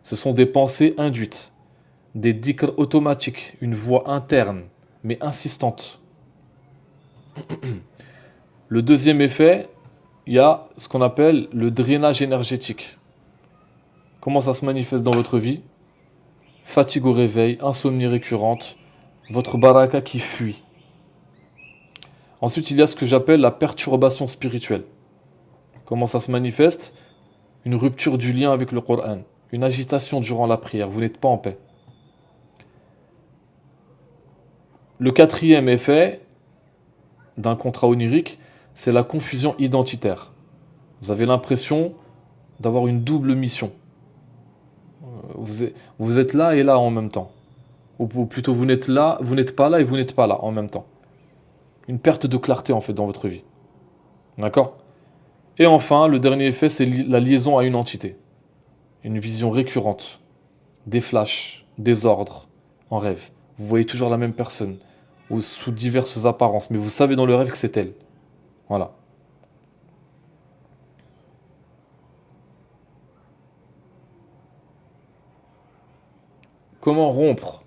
Ce sont des pensées induites, des dhikrs automatiques, une voix interne, mais insistante. Le deuxième effet, il y a ce qu'on appelle le drainage énergétique. Comment ça se manifeste dans votre vie? Fatigue au réveil, insomnie récurrente, votre baraka qui fuit. Ensuite, il y a ce que j'appelle la perturbation spirituelle. Comment ça se manifeste? Une rupture du lien avec le Coran, une agitation durant la prière, vous n'êtes pas en paix. Le quatrième effet d'un contrat onirique, c'est la confusion identitaire. Vous avez l'impression d'avoir une double mission. Vous êtes là et là en même temps. Ou plutôt vous n'êtes pas là et vous n'êtes pas là en même temps. Une perte de clarté en fait dans votre vie. D'accord? Et enfin, le dernier effet, c'est la liaison à une entité. Une vision récurrente. Des flashs, des ordres, en rêve. Vous voyez toujours la même personne, ou sous diverses apparences, mais vous savez dans le rêve que c'est elle. Voilà. Comment rompre?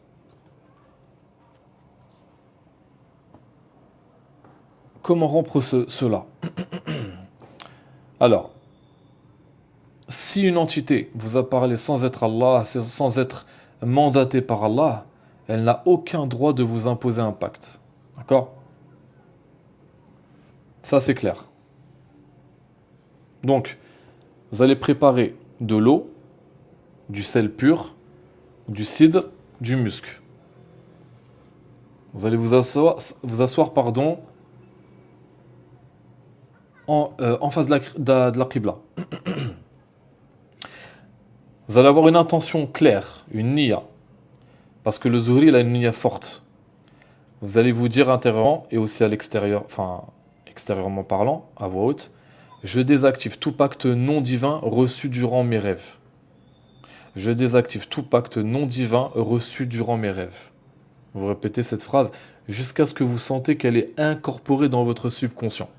Comment rompre cela? Alors, si une entité vous a parlé sans être Allah, sans être mandatée par Allah, elle n'a aucun droit de vous imposer un pacte. D'accord? Ça, c'est clair. Donc, vous allez préparer de l'eau, du sel pur, du cidre, du musc. Vous allez vous asseoir pardon, en face de la Qibla. Vous allez avoir une intention claire, une niya. Parce que le zuhri, il a une niya forte. Vous allez vous dire intérieurement et aussi à l'extérieur, enfin, extérieurement parlant, à voix haute, je désactive tout pacte non divin reçu durant mes rêves. Je désactive tout pacte non divin reçu durant mes rêves. Vous répétez cette phrase jusqu'à ce que vous sentez qu'elle est incorporée dans votre subconscient.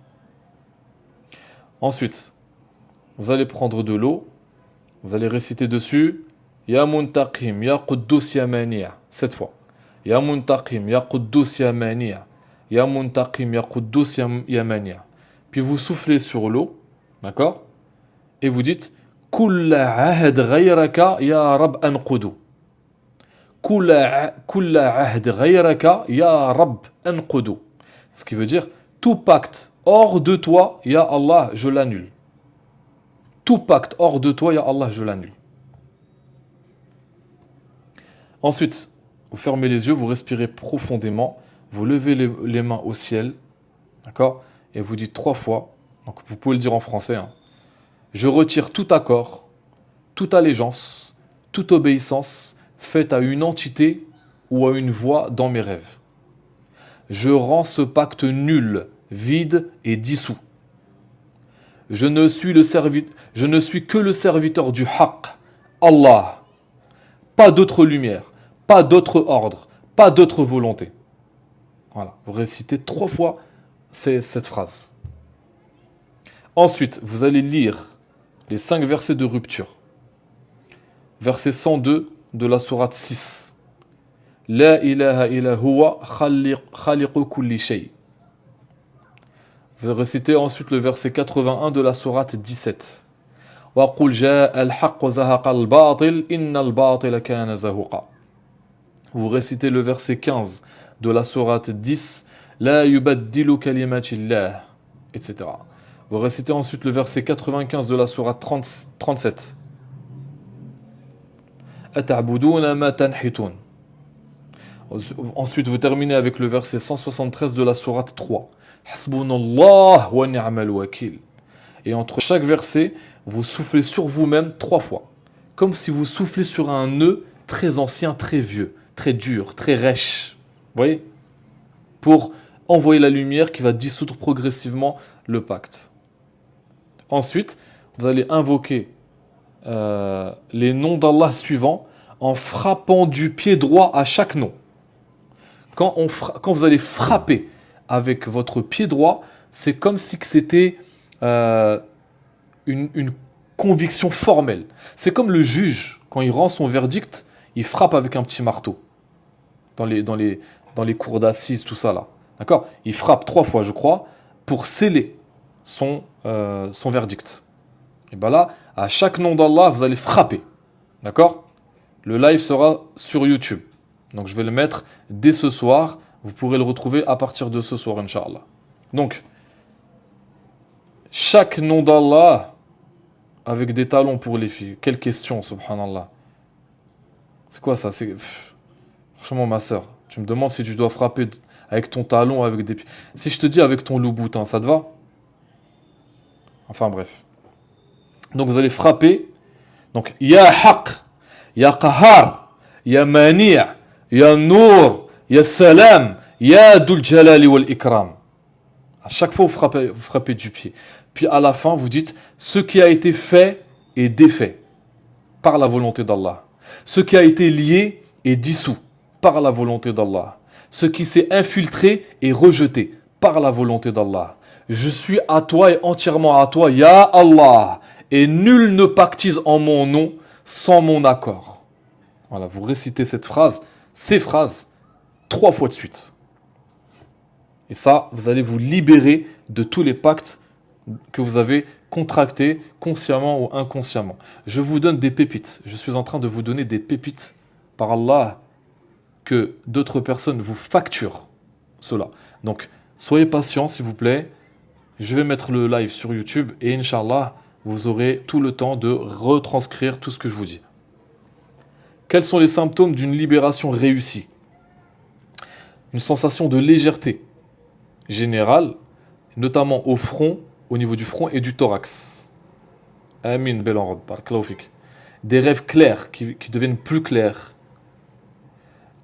Ensuite, vous allez prendre de l'eau, vous allez réciter dessus Ya Muntaqim, Ya Quddus Ya Mani'a, 7 fois. Ya Muntaqim, Ya Quddus Ya Mani'a. Ya Muntaqim, Ya Quddus Ya Mani'a. Puis vous soufflez sur l'eau, d'accord? Et vous dites Kulla ahd ghayraka ya Rab anqudu. Kulla ahd ghayraka ya Rab anqudu. Ce qui veut dire tout pacte hors de toi, ya Allah, je l'annule. Tout pacte hors de toi, ya Allah, je l'annule. Ensuite, vous fermez les yeux, vous respirez profondément, vous levez les mains au ciel, d'accord? Et vous dites 3 fois, donc vous pouvez le dire en français, hein. Je retire tout accord, toute allégeance, toute obéissance faite à une entité ou à une voix dans mes rêves. Je rends ce pacte nul, vide et dissous. Je ne suis que le serviteur du haqq, Allah. Pas d'autre lumière, pas d'autre ordre, pas d'autre volonté. Voilà, vous récitez 3 fois cette phrase. Ensuite, vous allez lire les 5 versets de rupture. Verset 102 de la sourate 6. La ilaha illa huwa khaliqu kulli shay. Vous récitez ensuite le verset 81 de la sourate 17. Wa qul jaa al-haqq wa zahaqa al-batil innal batila kana zahuqa. Vous récitez le verset 15 de la sourate 10. La yubaddilu kalimatillah, etc. Vous récitez ensuite le verset 95 de la sourate 37. Ata'buduna ma tanhitun. Ensuite, vous terminez avec le verset 173 de la sourate 3. Hasbunallah wa ni'mal wakil. Et entre chaque verset, vous soufflez sur vous-même 3 fois. Comme si vous soufflez sur un nœud très ancien, très vieux, très dur, très rêche. Vous voyez? Pour envoyer la lumière qui va dissoudre progressivement le pacte. Ensuite, vous allez invoquer les noms d'Allah suivants en frappant du pied droit à chaque nom. Quand vous allez frapper avec votre pied droit, c'est comme si c'était une conviction formelle. C'est comme le juge, quand il rend son verdict, il frappe avec un petit marteau. Dans les cours d'assises, tout ça là. D'accord? Il frappe 3 fois, je crois, pour sceller son verdict. Et bien là, à chaque nom d'Allah, vous allez frapper. D'accord? Le live sera sur YouTube. Donc je vais le mettre dès ce soir. Vous pourrez le retrouver à partir de ce soir, Inch'Allah. Donc, chaque nom d'Allah avec des talons pour les filles. Quelle question, subhanallah. C'est quoi ça? Franchement, ma soeur, tu me demandes si tu dois frapper avec ton talon, avec des pieds. Si je te dis avec ton loup-boutin, ça te va? Enfin bref. Donc vous allez frapper. Donc, Ya Haq, Ya Qahar, Ya Mani', Ya Nour, Ya Salam, Ya Dul Jalali wal Ikram. À chaque fois, vous frappez du pied. Puis à la fin, vous dites ce qui a été fait est défait par la volonté d'Allah. Ce qui a été lié est dissous par la volonté d'Allah. Ce qui s'est infiltré est rejeté par la volonté d'Allah. Je suis à toi et entièrement à toi, Ya Allah. Et nul ne pactise en mon nom sans mon accord. Voilà, vous récitez ces phrases 3 fois de suite. Et ça, vous allez vous libérer de tous les pactes que vous avez contractés, consciemment ou inconsciemment. Je vous donne des pépites. Je suis en train de vous donner des pépites par Allah que d'autres personnes vous facturent cela. Donc, soyez patients, s'il vous plaît. Je vais mettre le live sur YouTube et Inch'Allah, vous aurez tout le temps de retranscrire tout ce que je vous dis. Quels sont les symptômes d'une libération réussie? Une sensation de légèreté générale, notamment au front, au niveau du front et du thorax. Amin, bel en robe, barakallahu fik. Des rêves clairs qui deviennent plus clairs.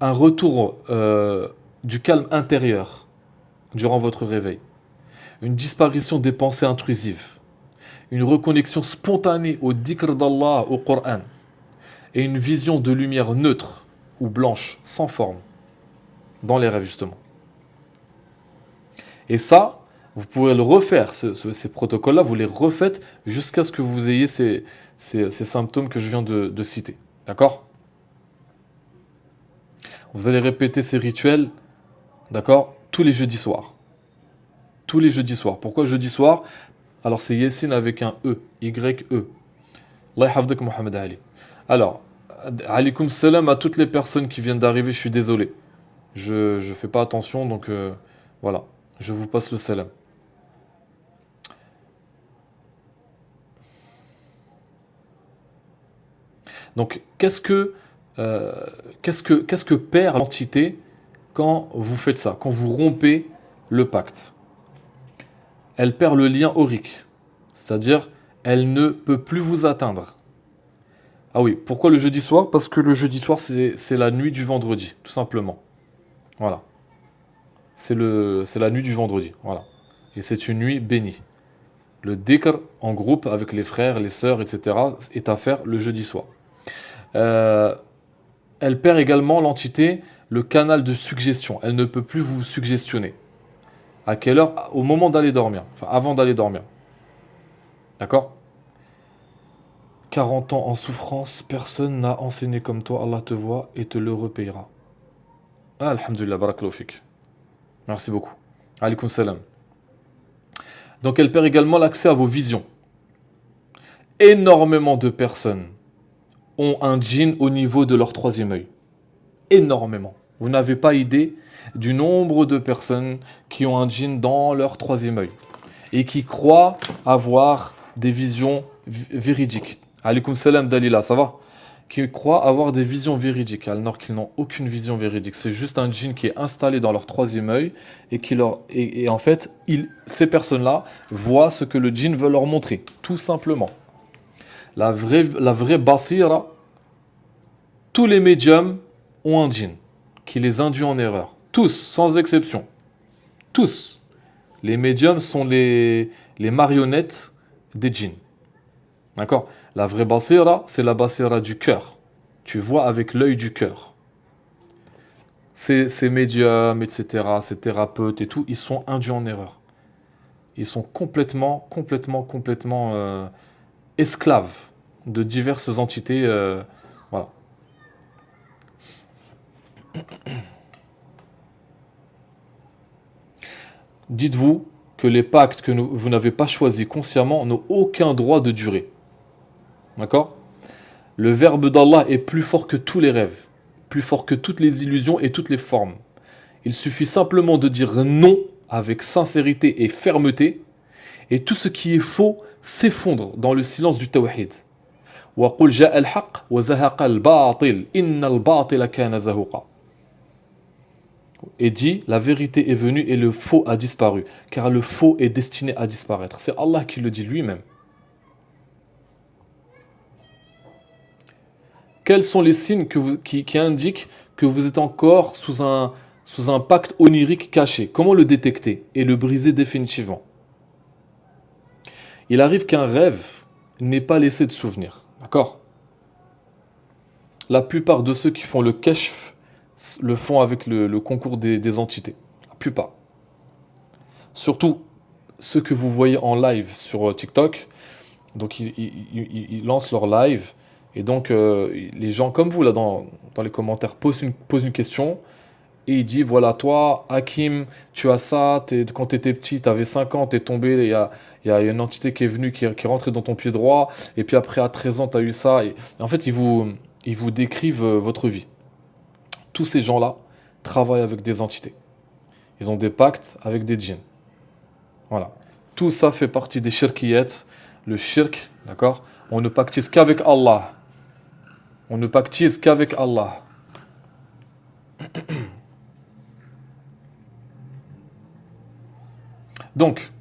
Un retour du calme intérieur durant votre réveil. Une disparition des pensées intrusives. Une reconnexion spontanée au dhikr d'Allah, au Coran. Et une vision de lumière neutre ou blanche, sans forme, dans les rêves justement. Et ça, vous pouvez le refaire, ces protocoles-là, vous les refaites jusqu'à ce que vous ayez ces symptômes que je viens de citer. D'accord? Vous allez répéter ces rituels, d'accord, tous les jeudis soirs. Tous les jeudis soirs. Pourquoi jeudi soir? Alors c'est Yassine avec un E, Y-E. Allah yahfadek Mohamed Ali. Alors, alaykoum salam à toutes les personnes qui viennent d'arriver, je suis désolé. Je fais pas attention, donc voilà. Je vous passe le salam. Donc, qu'est-ce que perd l'entité quand vous faites ça, quand vous rompez le pacte? Elle perd le lien aurique, c'est-à-dire elle ne peut plus vous atteindre. Ah oui, pourquoi le jeudi soir? Parce que le jeudi soir, c'est la nuit du vendredi, tout simplement. Voilà, c'est la nuit du vendredi, voilà. Et c'est une nuit bénie. Le dhikr en groupe avec les frères, les sœurs, etc. est à faire le jeudi soir. Euh, Elle perd également l'entité, le canal de suggestion. Elle ne peut plus vous suggestionner. À quelle heure? Au moment d'aller dormir. Enfin, avant d'aller dormir. D'accord? 40 ans en souffrance, personne n'a enseigné comme toi. Allah te voit et te le repayera. Ah, alhamdulillah, barakallahu fik. Merci beaucoup. Alaykoum salam. Donc elle perd également l'accès à vos visions. Énormément de personnes ont un djinn au niveau de leur troisième œil. Énormément. Vous n'avez pas idée du nombre de personnes qui ont un djinn dans leur troisième œil et qui croient avoir des visions véridiques. Alaykoum salam Dalila, ça va? Qui croient avoir des visions véridiques alors qu'ils n'ont aucune vision véridique. C'est juste un djinn qui est installé dans leur troisième œil et en fait, ces personnes-là voient ce que le djinn veut leur montrer, tout simplement. La vraie basira, tous les médiums ont un djinn qui les induit en erreur. Tous, sans exception. Tous. Les médiums sont les marionnettes des djinns. D'accord? La vraie basira, c'est la basira du cœur. Tu vois avec l'œil du cœur. Ces médiums, etc., ces thérapeutes et tout, ils sont induits en erreur. Ils sont complètement esclaves de diverses entités. Voilà. Dites-vous que les pactes que vous n'avez pas choisis consciemment n'ont aucun droit de durer. D'accord? Le verbe d'Allah est plus fort que tous les rêves, plus fort que toutes les illusions et toutes les formes. Il suffit simplement de dire non avec sincérité et fermeté, et tout ce qui est faux s'effondre dans le silence du tawhid. وَقُلْ جَاءَ الْحَقِّ وَزَهَقَ الْبَاطِلِ إِنَّ الْبَاطِلَ كَانَ زَهُوقًا. Et dit, la vérité est venue et le faux a disparu, car le faux est destiné à disparaître. C'est Allah qui le dit lui-même. Quels sont les signes qui indiquent que vous êtes encore sous un pacte onirique caché? Comment le détecter et le briser définitivement? Il arrive qu'un rêve n'ait pas laissé de souvenir. D'accord? La plupart de ceux qui font le kashf le font avec le concours des entités. La plupart. Surtout ceux que vous voyez en live sur TikTok. Donc ils lancent leur live. Et donc les gens comme vous là dans les commentaires posent une question. Et il dit, voilà, toi, Hakim, tu as ça, quand tu étais petit, tu avais 5 ans, tu es tombé, il y a une entité qui est venue, qui est rentrée dans ton pied droit, et puis après, à 13 ans, tu as eu ça. Et en fait, ils vous décrivent votre vie. Tous ces gens-là travaillent avec des entités. Ils ont des pactes avec des djinns. Voilà. Tout ça fait partie des shirkiyat. Le shirk, d'accord? On ne pactise qu'avec Allah. On ne pactise qu'avec Allah. Donc,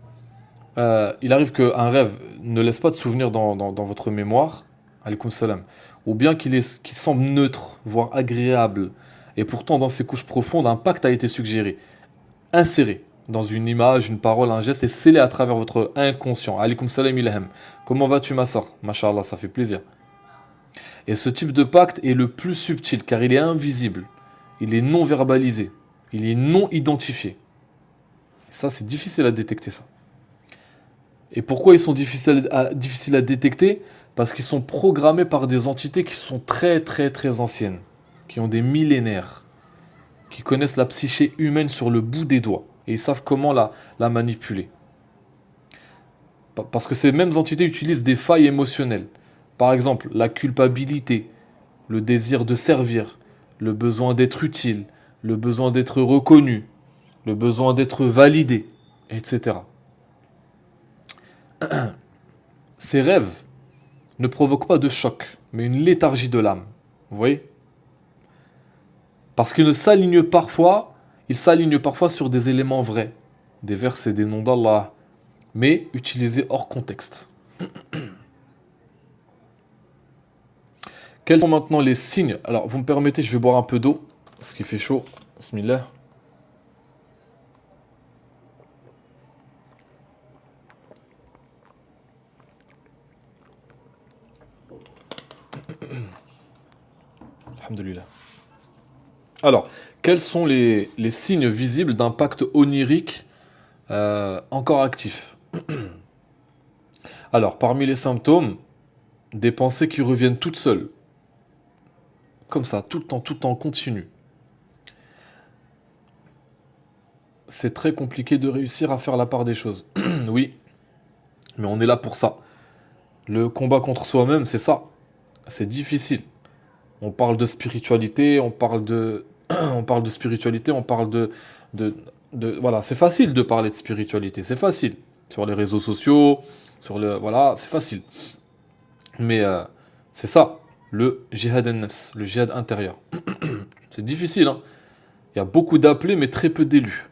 il arrive qu'un rêve ne laisse pas de souvenir dans votre mémoire, alaykoum salam, ou bien qu'il semble neutre, voire agréable, et pourtant dans ses couches profondes, un pacte a été suggéré, inséré dans une image, une parole, un geste, et scellé à travers votre inconscient. Alaykoum salam ilham. Comment vas-tu ma soeur? Masha'Allah, ça fait plaisir. Et ce type de pacte est le plus subtil, car il est invisible, il est non verbalisé, il est non identifié. Ça, c'est difficile à détecter, ça. Et pourquoi ils sont difficiles à détecter? Parce qu'ils sont programmés par des entités qui sont très très très anciennes, qui ont des millénaires, qui connaissent la psyché humaine sur le bout des doigts, et ils savent comment la manipuler. Parce que ces mêmes entités utilisent des failles émotionnelles. Par exemple, la culpabilité, le désir de servir, le besoin d'être utile, le besoin d'être reconnu, le besoin d'être validé, etc. Ces rêves ne provoquent pas de choc. mais une léthargie de l'âme. Vous voyez? Parce qu'il s'aligne parfois sur des éléments vrais, des versets, des noms d'Allah, mais utilisés hors contexte. Quels sont maintenant les signes? Alors, vous me permettez, je vais boire un peu d'eau, parce qu'il fait chaud. Bismillah. Alhamdulillah. Alors, quels sont les signes visibles d'un pacte onirique encore actif? Alors, parmi les symptômes, des pensées qui reviennent toutes seules, comme ça, tout le temps, continu. C'est très compliqué de réussir à faire la part des choses. Oui, mais on est là pour ça. Le combat contre soi-même, c'est ça. C'est difficile. On parle de spiritualité, on parle de spiritualité, on parle de, voilà, c'est facile de parler de spiritualité, c'est facile. Sur les réseaux sociaux, voilà, c'est facile. Mais c'est ça, le jihad an-nafs, le jihad intérieur. C'est difficile, hein. Il y a beaucoup d'appelés, mais très peu d'élus.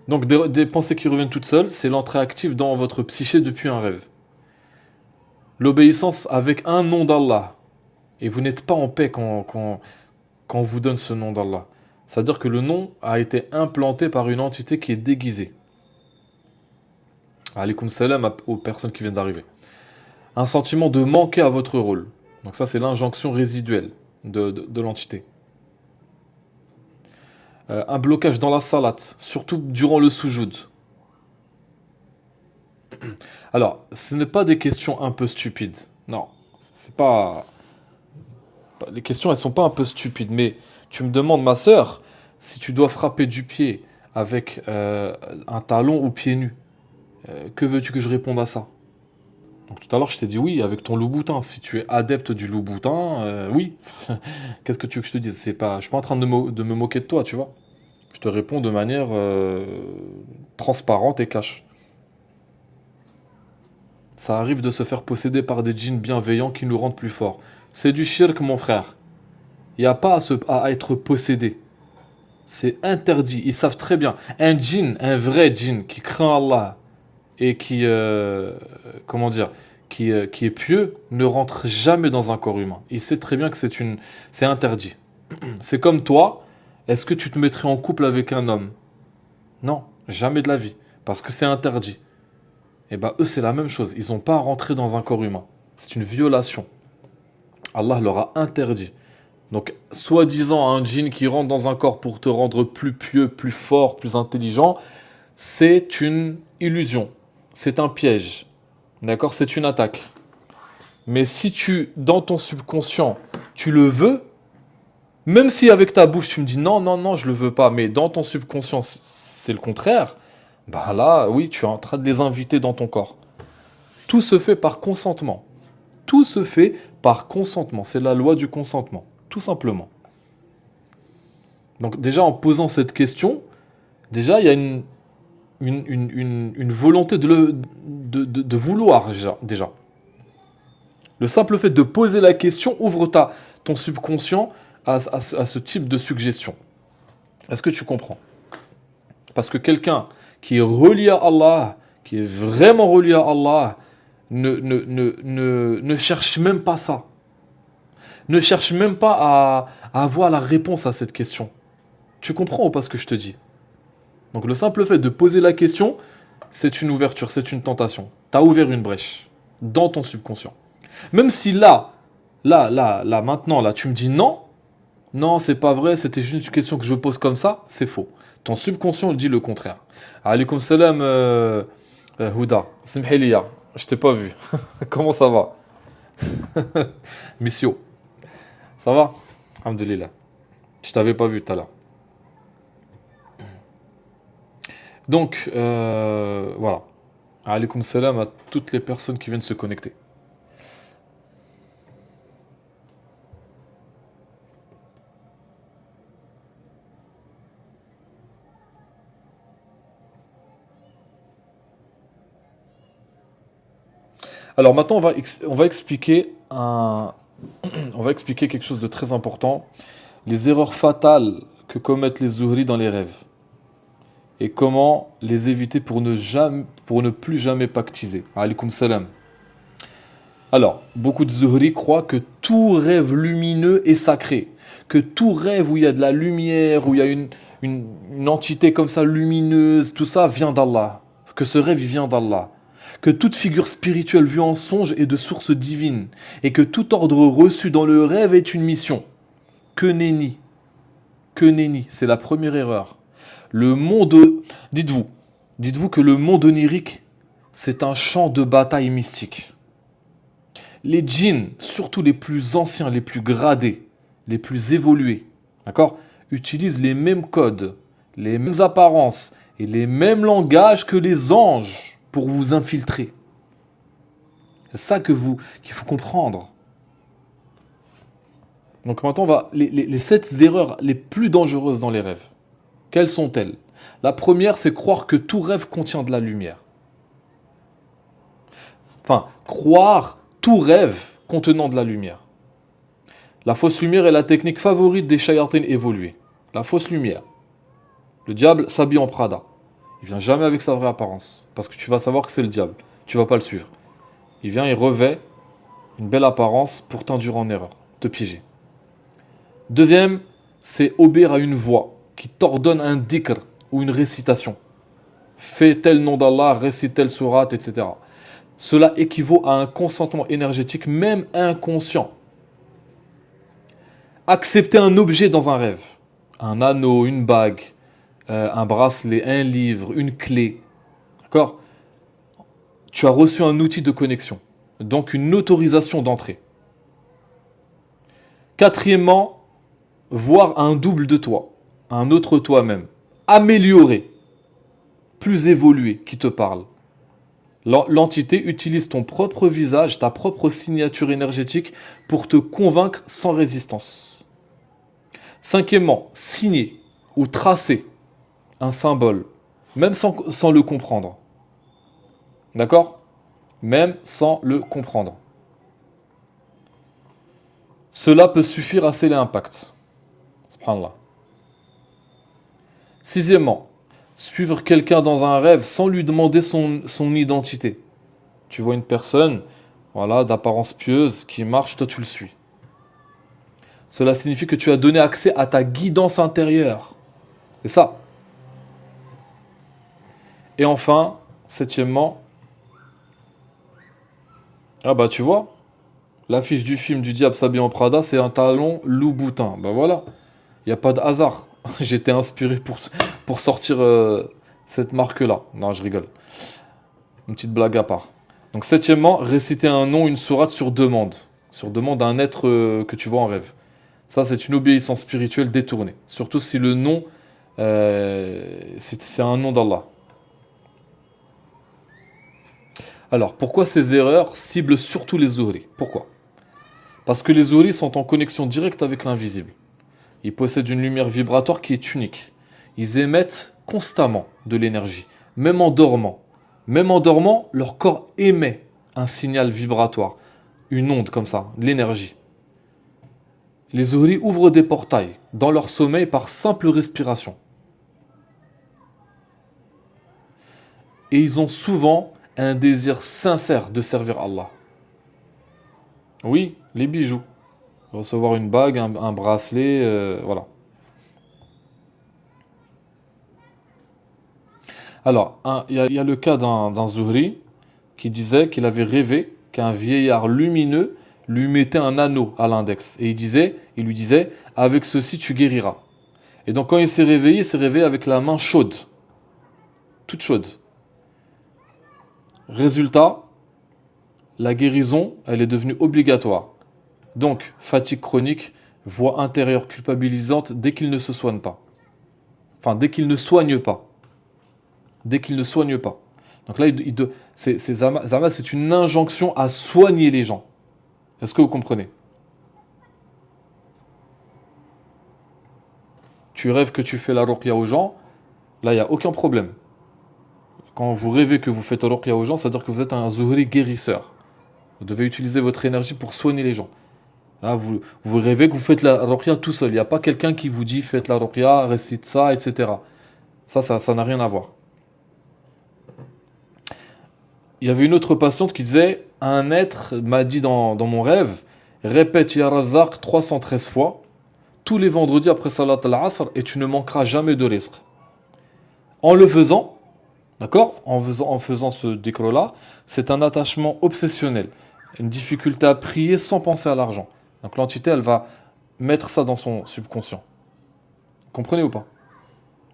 Donc des pensées qui reviennent toutes seules, c'est l'entrée active dans votre psyché depuis un rêve. L'obéissance avec un nom d'Allah. Et vous n'êtes pas en paix quand on vous donne ce nom d'Allah. C'est-à-dire que le nom a été implanté par une entité qui est déguisée. Alaykoum salam aux personnes qui viennent d'arriver. Un sentiment de manquer à votre rôle. Donc ça, c'est l'injonction résiduelle de l'entité. Un blocage dans la salat, surtout durant le soujoud. Alors, ce n'est pas des questions un peu stupides. Non, c'est pas... Les questions, elles sont pas un peu stupides, mais tu me demandes, ma sœur, si tu dois frapper du pied avec un talon ou pied nu. Que veux-tu que je réponde à ça? Donc tout à l'heure, je t'ai dit oui, avec ton louboutin. Si tu es adepte du louboutin, oui. Qu'est-ce que tu veux que je te dise? C'est pas, je suis pas en train de me moquer de toi, tu vois. Je te réponds de manière transparente et cash. Ça arrive de se faire posséder par des djinns bienveillants qui nous rendent plus forts. C'est du shirk, mon frère. Il n'y a pas à être possédé. C'est interdit. Ils savent très bien. Un djinn, un vrai djinn qui craint Allah et qui, comment dire, qui est pieux, ne rentre jamais dans un corps humain. Il sait très bien que c'est interdit. C'est comme toi. Est-ce que tu te mettrais en couple avec un homme? Non, jamais de la vie. Parce que c'est interdit. Et ben eux, c'est la même chose. Ils n'ont pas à rentrer dans un corps humain. C'est une violation. Allah leur a interdit. Donc, soi-disant un djinn qui rentre dans un corps pour te rendre plus pieux, plus fort, plus intelligent, c'est une illusion. C'est un piège. D'accord? C'est une attaque. Mais si dans ton subconscient, tu le veux, même si avec ta bouche tu me dis non, non, non, je le veux pas, mais dans ton subconscient c'est le contraire, bah là, oui, tu es en train de les inviter dans ton corps. Tout se fait par consentement. Tout se fait par consentement. C'est la loi du consentement, tout simplement. Donc déjà, en posant cette question, déjà, il y a une volonté de vouloir, déjà. Le simple fait de poser la question ouvre ton subconscient à ce type de suggestion. Est-ce que tu comprends? Parce que quelqu'un qui est relié à Allah, qui est vraiment relié à Allah, ne cherche même pas ça. Ne cherche même pas à avoir la réponse à cette question. Tu comprends ou pas ce que je te dis? Donc le simple fait de poser la question, c'est une ouverture, c'est une tentation. Tu as ouvert une brèche dans ton subconscient. Même si maintenant, tu me dis non, non, c'est pas vrai, c'était juste une question que je pose comme ça, c'est faux. Ton subconscient dit le contraire. Alaykoum salam, Houda. Simhiliya, je t'ai pas vu. Comment ça va? Missio, ça va? Alhamdulillah. Je t'avais pas vu tout à l'heure. Donc, voilà. Alaykoum salam à toutes les personnes qui viennent se connecter. Alors maintenant, on va expliquer un... on va expliquer quelque chose de très important. Les erreurs fatales que commettent les zuhris dans les rêves. Et comment les éviter pour ne plus jamais pactiser. Alaykoum salam. Alors, beaucoup de zuhris croient que tout rêve lumineux est sacré. Que tout rêve où il y a de la lumière, où il y a une entité comme ça lumineuse, tout ça vient d'Allah. Que ce rêve il vient d'Allah. Que toute figure spirituelle vue en songe est de source divine. Et que tout ordre reçu dans le rêve est une mission. Que nenni. Que nenni. C'est la première erreur. Le monde... Dites-vous que le monde onirique, c'est un champ de bataille mystique. Les djinns, surtout les plus anciens, les plus gradés, les plus évolués, d'accord, utilisent les mêmes codes, les mêmes apparences et les mêmes langages que les anges pour vous infiltrer. C'est ça qu'il faut comprendre. Donc maintenant, les 7 erreurs les plus dangereuses dans les rêves. Quelles sont-elles? La première, c'est croire que tout rêve contient de la lumière. Enfin, croire tout rêve contenant de la lumière. La fausse lumière est la technique favorite des shayatines évolués. La fausse lumière. Le diable s'habille en Prada. Il vient jamais avec sa vraie apparence. Parce que tu vas savoir que c'est le diable. Tu vas pas le suivre. Il vient, il revêt une belle apparence pour t'induire en erreur, te piéger. Deuxième, c'est obéir à une voix qui t'ordonne un dhikr ou une récitation. Fais tel nom d'Allah, récite telle sourate, etc. Cela équivaut à un consentement énergétique, même inconscient. Accepter un objet dans un rêve. Un anneau, une bague, un bracelet, un livre, une clé. D'accord? Tu as reçu un outil de connexion. Donc une autorisation d'entrée. Quatrièmement, voir un double de toi. Un autre toi-même. Amélioré. Plus évolué qui te parle. L'entité utilise ton propre visage, ta propre signature énergétique pour te convaincre sans résistance. Cinquièmement, signer ou tracer un symbole, même sans le comprendre. D'accord? Même sans le comprendre. Cela peut suffire à sceller un pacte. Subhanallah. Sixièmement, suivre quelqu'un dans un rêve sans lui demander son identité. Tu vois une personne, voilà, d'apparence pieuse, qui marche, toi tu le suis. Cela signifie que tu as donné accès à ta guidance intérieure. C'est ça. Et enfin, septièmement, ah bah tu vois, l'affiche du film du diable s'habille en Prada, c'est un talon Louboutin. Bah voilà, il n'y a pas de hasard. J'étais inspiré pour sortir cette marque-là. Non, je rigole. Une petite blague à part. Donc septièmement, réciter un nom, une sourate sur demande. Sur demande d'un être que tu vois en rêve. Ça, c'est une obéissance spirituelle détournée. Surtout si le nom, c'est un nom d'Allah. Alors, pourquoi ces erreurs ciblent surtout les zuhris? Pourquoi? Parce que les zuhris sont en connexion directe avec l'invisible. Ils possèdent une lumière vibratoire qui est unique. Ils émettent constamment de l'énergie, même en dormant. Même en dormant, leur corps émet un signal vibratoire, une onde comme ça, de l'énergie. Les zuhris ouvrent des portails dans leur sommeil par simple respiration. Et ils ont souvent un désir sincère de servir Allah. Oui, les bijoux. Recevoir une bague, un bracelet, voilà. Alors, il y a le cas d'un Zuhri qui disait qu'il avait rêvé qu'un vieillard lumineux lui mettait un anneau à l'index. Et il lui disait, avec ceci tu guériras. Et donc quand il s'est réveillé avec la main chaude. Toute chaude. Résultat, la guérison, elle est devenue obligatoire. Donc, fatigue chronique, voix intérieure culpabilisante dès qu'il ne se soigne pas. Enfin, dès qu'il ne soigne pas. Dès qu'il ne soigne pas. Donc là, Zama, c'est une injonction à soigner les gens. Est-ce que vous comprenez? Tu rêves que tu fais la ruqya aux gens, là, il n'y a aucun problème. Quand vous rêvez que vous faites la ruqya aux gens, c'est-à-dire que vous êtes un zuhri guérisseur. Vous devez utiliser votre énergie pour soigner les gens. Là, vous rêvez que vous faites la ruqya tout seul. Il n'y a pas quelqu'un qui vous dit faites la ruqya, récite ça, etc. Ça n'a rien à voir. Il y avait une autre patiente qui disait un être m'a dit dans mon rêve répète Ya Razak 313 fois tous les vendredis après Salat al-Asr et tu ne manqueras jamais de rizq. En le faisant, d'accord, en faisant ce dhikr-là, c'est un attachement obsessionnel, une difficulté à prier sans penser à l'argent. Donc l'entité, elle va mettre ça dans son subconscient. Comprenez ou pas?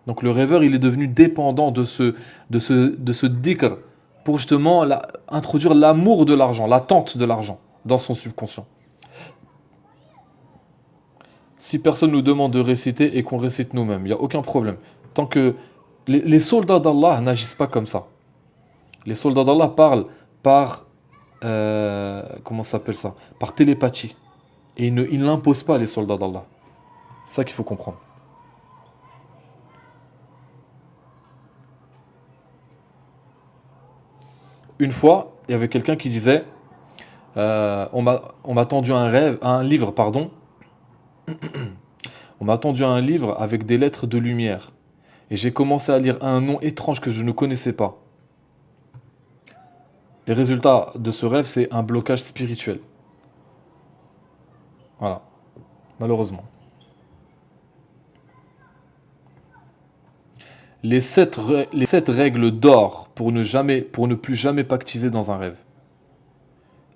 Donc le rêveur, il est devenu dépendant de ce dhikr pour justement introduire l'amour de l'argent, l'attente de l'argent dans son subconscient. Si personne nous demande de réciter et qu'on récite nous-mêmes, il n'y a aucun problème. Tant que les soldats d'Allah n'agissent pas comme ça. Les soldats d'Allah parlent par comment ça s'appelle ça? Par télépathie. Et ils n'imposent pas les soldats d'Allah. C'est ça qu'il faut comprendre. Une fois, il y avait quelqu'un qui disait on m'a tendu un livre, pardon. On m'a tendu un livre avec des lettres de lumière. Et j'ai commencé à lire un nom étrange que je ne connaissais pas. Les résultats de ce rêve, c'est un blocage spirituel. Voilà, malheureusement. Les sept règles d'or pour ne plus jamais pactiser dans un rêve.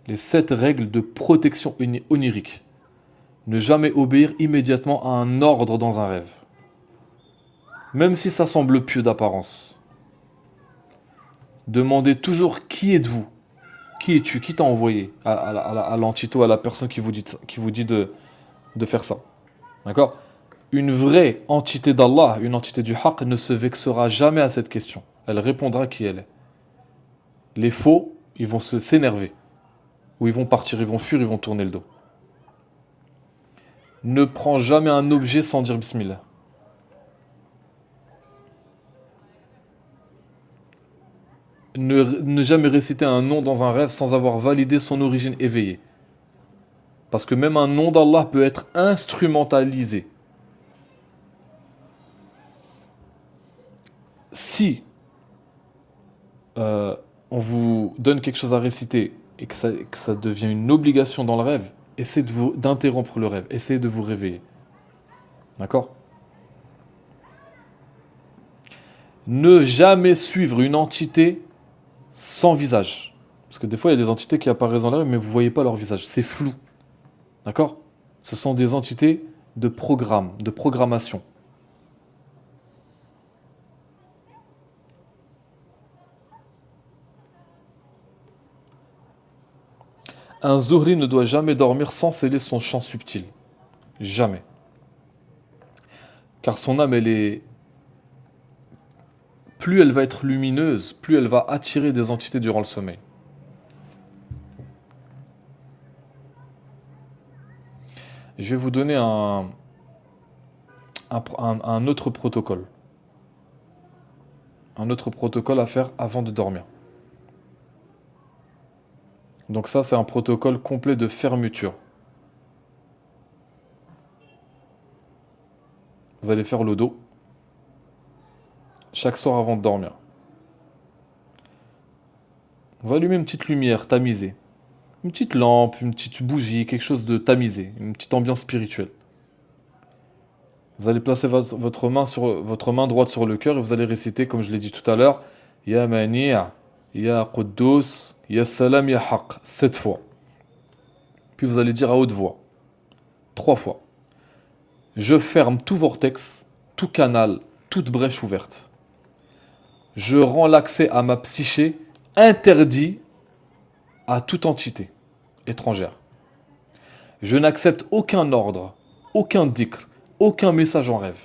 Les 7 règles de protection onirique. Ne jamais obéir immédiatement à un ordre dans un rêve. Même si ça semble pieux d'apparence. Demandez toujours qui êtes-vous? Qui es-tu? Qui t'a envoyé à l'entité, à la personne qui vous dit de faire ça. D'accord? Une vraie entité d'Allah, une entité du haqq, ne se vexera jamais à cette question. Elle répondra qui elle est. Les faux, ils vont s'énerver. Ou ils vont partir, ils vont fuir, ils vont tourner le dos. Ne prends jamais un objet sans dire Bismillah. Ne jamais réciter un nom dans un rêve sans avoir validé son origine éveillée. Parce que même un nom d'Allah peut être instrumentalisé. Si on vous donne quelque chose à réciter et que ça devient une obligation dans le rêve, essayez d'interrompre le rêve, essayez de vous réveiller. D'accord? Ne jamais suivre une entité sans visage. Parce que des fois, il y a des entités qui apparaissent dans le rêve, mais vous ne voyez pas leur visage. C'est flou. D'accord? Ce sont des entités de programme, de programmation. Un Zuhri ne doit jamais dormir sans sceller son chant subtil. Jamais. Car son âme, plus elle va être lumineuse, plus elle va attirer des entités durant le sommeil. Je vais vous donner un autre protocole. Un autre protocole à faire avant de dormir. Donc ça, c'est un protocole complet de fermeture. Vous allez faire le dos chaque soir avant de dormir. Vous allumez une petite lumière tamisée. Une petite lampe, une petite bougie, quelque chose de tamisé, une petite ambiance spirituelle. Vous allez placer votre main droite sur le cœur et vous allez réciter, comme je l'ai dit tout à l'heure, Ya Mani', Ya Quddus, Ya Salam, Ya Haqq, 7 fois. Puis vous allez dire à haute voix, 3 fois. Je ferme tout vortex, tout canal, toute brèche ouverte. Je rends l'accès à ma psyché interdit à toute entité étrangère. Je n'accepte aucun ordre, aucun dhikr, aucun message en rêve.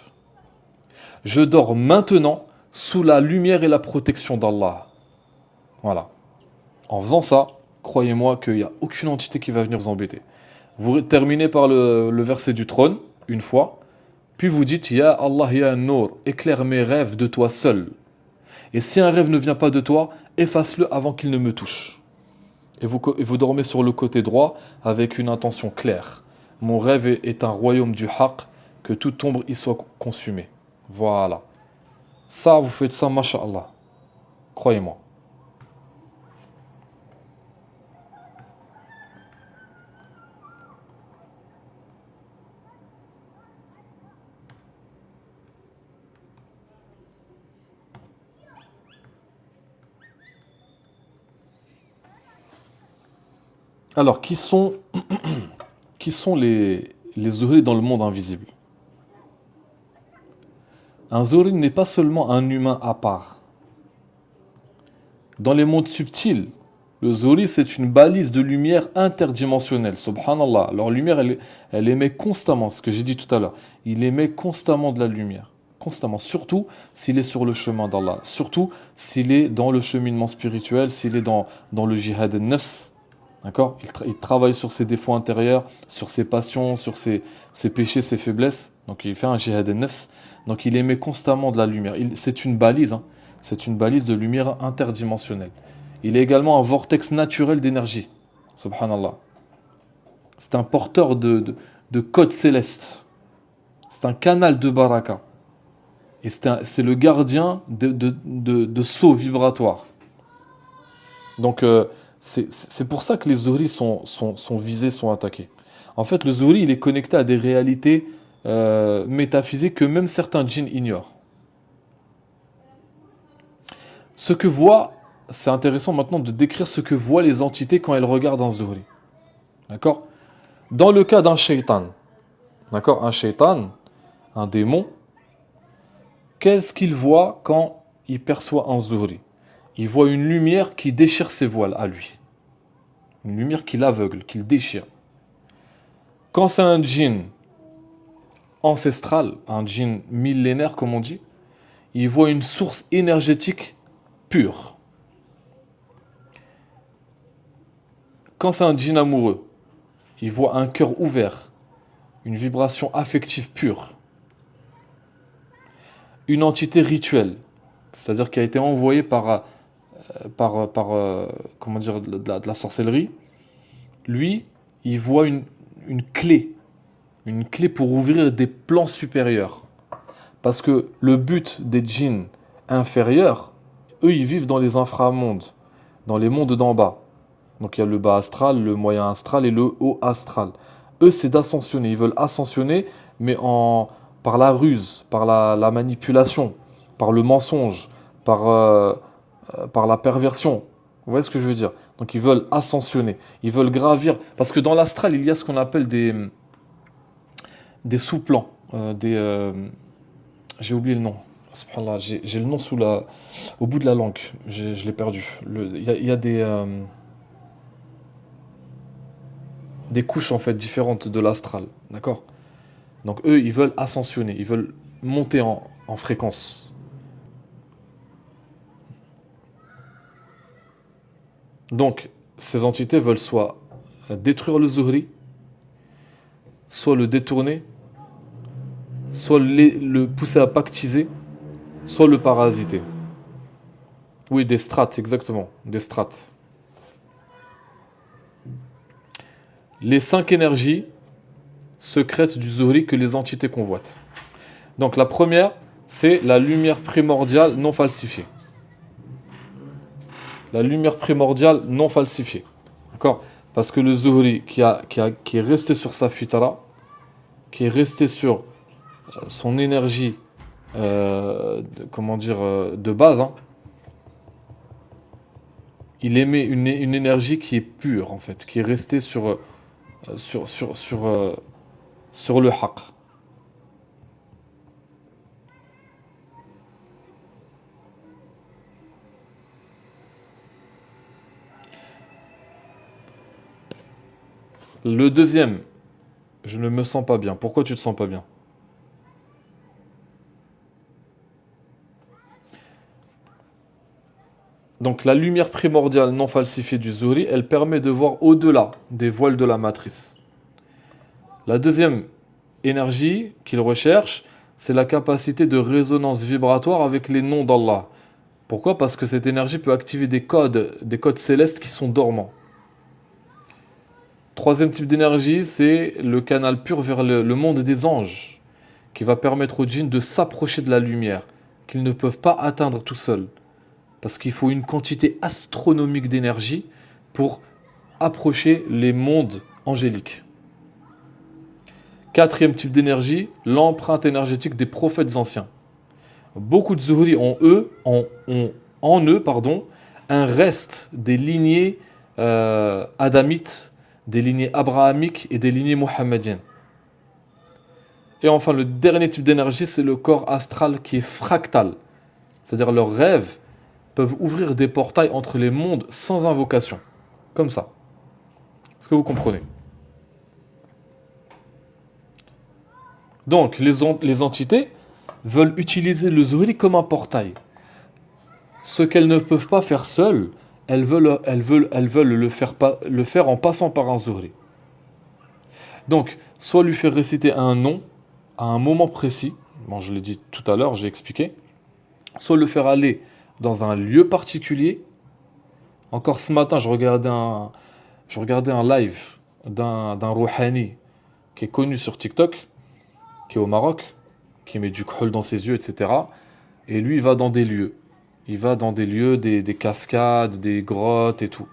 Je dors maintenant sous la lumière et la protection d'Allah. Voilà. En faisant ça, croyez-moi qu'il n'y a aucune entité qui va venir vous embêter. Vous terminez par le verset du trône, une fois, puis vous dites Ya Allah, Ya Nour, éclaire mes rêves de toi seul. Et si un rêve ne vient pas de toi, efface-le avant qu'il ne me touche. Et vous dormez sur le côté droit avec une intention claire. Mon rêve est un royaume du haqq, que toute ombre y soit consumée. Voilà. Ça, vous faites ça, masha'Allah. Croyez-moi. Alors, qui sont les zuhris dans le monde invisible? Un zuhri n'est pas seulement un humain à part. Dans les mondes subtils, le zuhri, c'est une balise de lumière interdimensionnelle. Subhanallah. Leur lumière, elle émet constamment, ce que j'ai dit tout à l'heure. Il émet constamment de la lumière. Constamment. Surtout s'il est sur le chemin d'Allah. Surtout s'il est dans le cheminement spirituel, s'il est dans le jihad al-nafs. D'accord? Il travaille sur ses défauts intérieurs, sur ses passions, sur ses péchés, ses faiblesses. Donc il fait un jihad al-nafs. Donc il émet constamment de la lumière. C'est une balise, hein. C'est une balise de lumière interdimensionnelle. Il est également un vortex naturel d'énergie. Subhanallah. C'est un porteur de codes célestes. C'est un canal de baraka. Et c'est le gardien de sauts vibratoires. Donc c'est pour ça que les zuhris sont visés, sont attaqués. En fait, le zuhri, il est connecté à des réalités métaphysiques que même certains djinns ignorent. Ce que voient, c'est intéressant maintenant de décrire ce que voient les entités quand elles regardent un zuhri. D'accord? Dans le cas d'un shaitan, d'accord? Un shaitan, un démon, qu'est-ce qu'il voit quand il perçoit un zuhri? Il voit une lumière qui déchire ses voiles à lui. Une lumière qui l'aveugle, qui le déchire. Quand c'est un djinn ancestral, un djinn millénaire comme on dit, il voit une source énergétique pure. Quand c'est un djinn amoureux, il voit un cœur ouvert, une vibration affective pure. Une entité rituelle, c'est-à-dire qui a été envoyée par comment dire, de la sorcellerie, lui, il voit une clé pour ouvrir des plans supérieurs. Parce que le but des djinns inférieurs, eux, ils vivent dans les inframondes, dans les mondes d'en bas. Donc il y a le bas astral, le moyen astral et le haut astral. Eux, c'est d'ascensionner. Ils veulent ascensionner, mais par la ruse, par la manipulation, par le mensonge, par la perversion. Vous voyez ce que je veux dire? Donc ils veulent ascensionner, ils veulent gravir. Parce que dans l'astral, il y a ce qu'on appelle des sous-plans. J'ai oublié le nom. Subhanallah, j'ai le nom au bout de la langue. Je l'ai perdu. Il y a des couches en fait différentes de l'astral. D'accord? Donc eux, ils veulent ascensionner, ils veulent monter en fréquence. Donc, ces entités veulent soit détruire le zuhri, soit le détourner, soit le pousser à pactiser, soit le parasiter. Oui, des strates, exactement, des strates. Les 5 énergies secrètes du zuhri que les entités convoitent. Donc la première, c'est la lumière primordiale non falsifiée. La lumière primordiale non falsifiée. D'accord? Parce que le zuhri qui est resté sur sa fitara, qui est resté sur son énergie, de base, hein, il émet une énergie qui est pure, en fait, qui est restée sur le haqq. Le deuxième, je ne me sens pas bien. Pourquoi tu te sens pas bien? Donc la lumière primordiale non falsifiée du zuhri, elle permet de voir au-delà des voiles de la matrice. La deuxième énergie qu'il recherche, c'est la capacité de résonance vibratoire avec les noms d'Allah. Pourquoi? Parce que cette énergie peut activer des codes célestes qui sont dormants. Troisième type d'énergie, c'est le canal pur vers le monde des anges, qui va permettre aux djinns de s'approcher de la lumière, qu'ils ne peuvent pas atteindre tout seuls. Parce qu'il faut une quantité astronomique d'énergie pour approcher les mondes angéliques. Quatrième type d'énergie, l'empreinte énergétique des prophètes anciens. Beaucoup de Zuhri ont en eux un reste des lignées adamites, des lignées abrahamiques et des lignées mohammediennes. Et enfin, le dernier type d'énergie, c'est le corps astral qui est fractal. C'est-à-dire leurs rêves peuvent ouvrir des portails entre les mondes sans invocation. Comme ça. Est-ce que vous comprenez? Donc, les entités veulent utiliser le Zuhri comme un portail. Ce qu'elles ne peuvent pas faire seules, elles veulent le faire en passant par un Zuhri. Donc, soit lui faire réciter un nom à un moment précis, bon, je l'ai dit tout à l'heure, j'ai expliqué, soit le faire aller dans un lieu particulier. Encore ce matin, je regardais un live d'un Rouhani qui est connu sur TikTok, qui est au Maroc, qui met du khol dans ses yeux, etc. Et lui, il va dans des lieux. Il va dans des lieux, des cascades, des grottes et tout.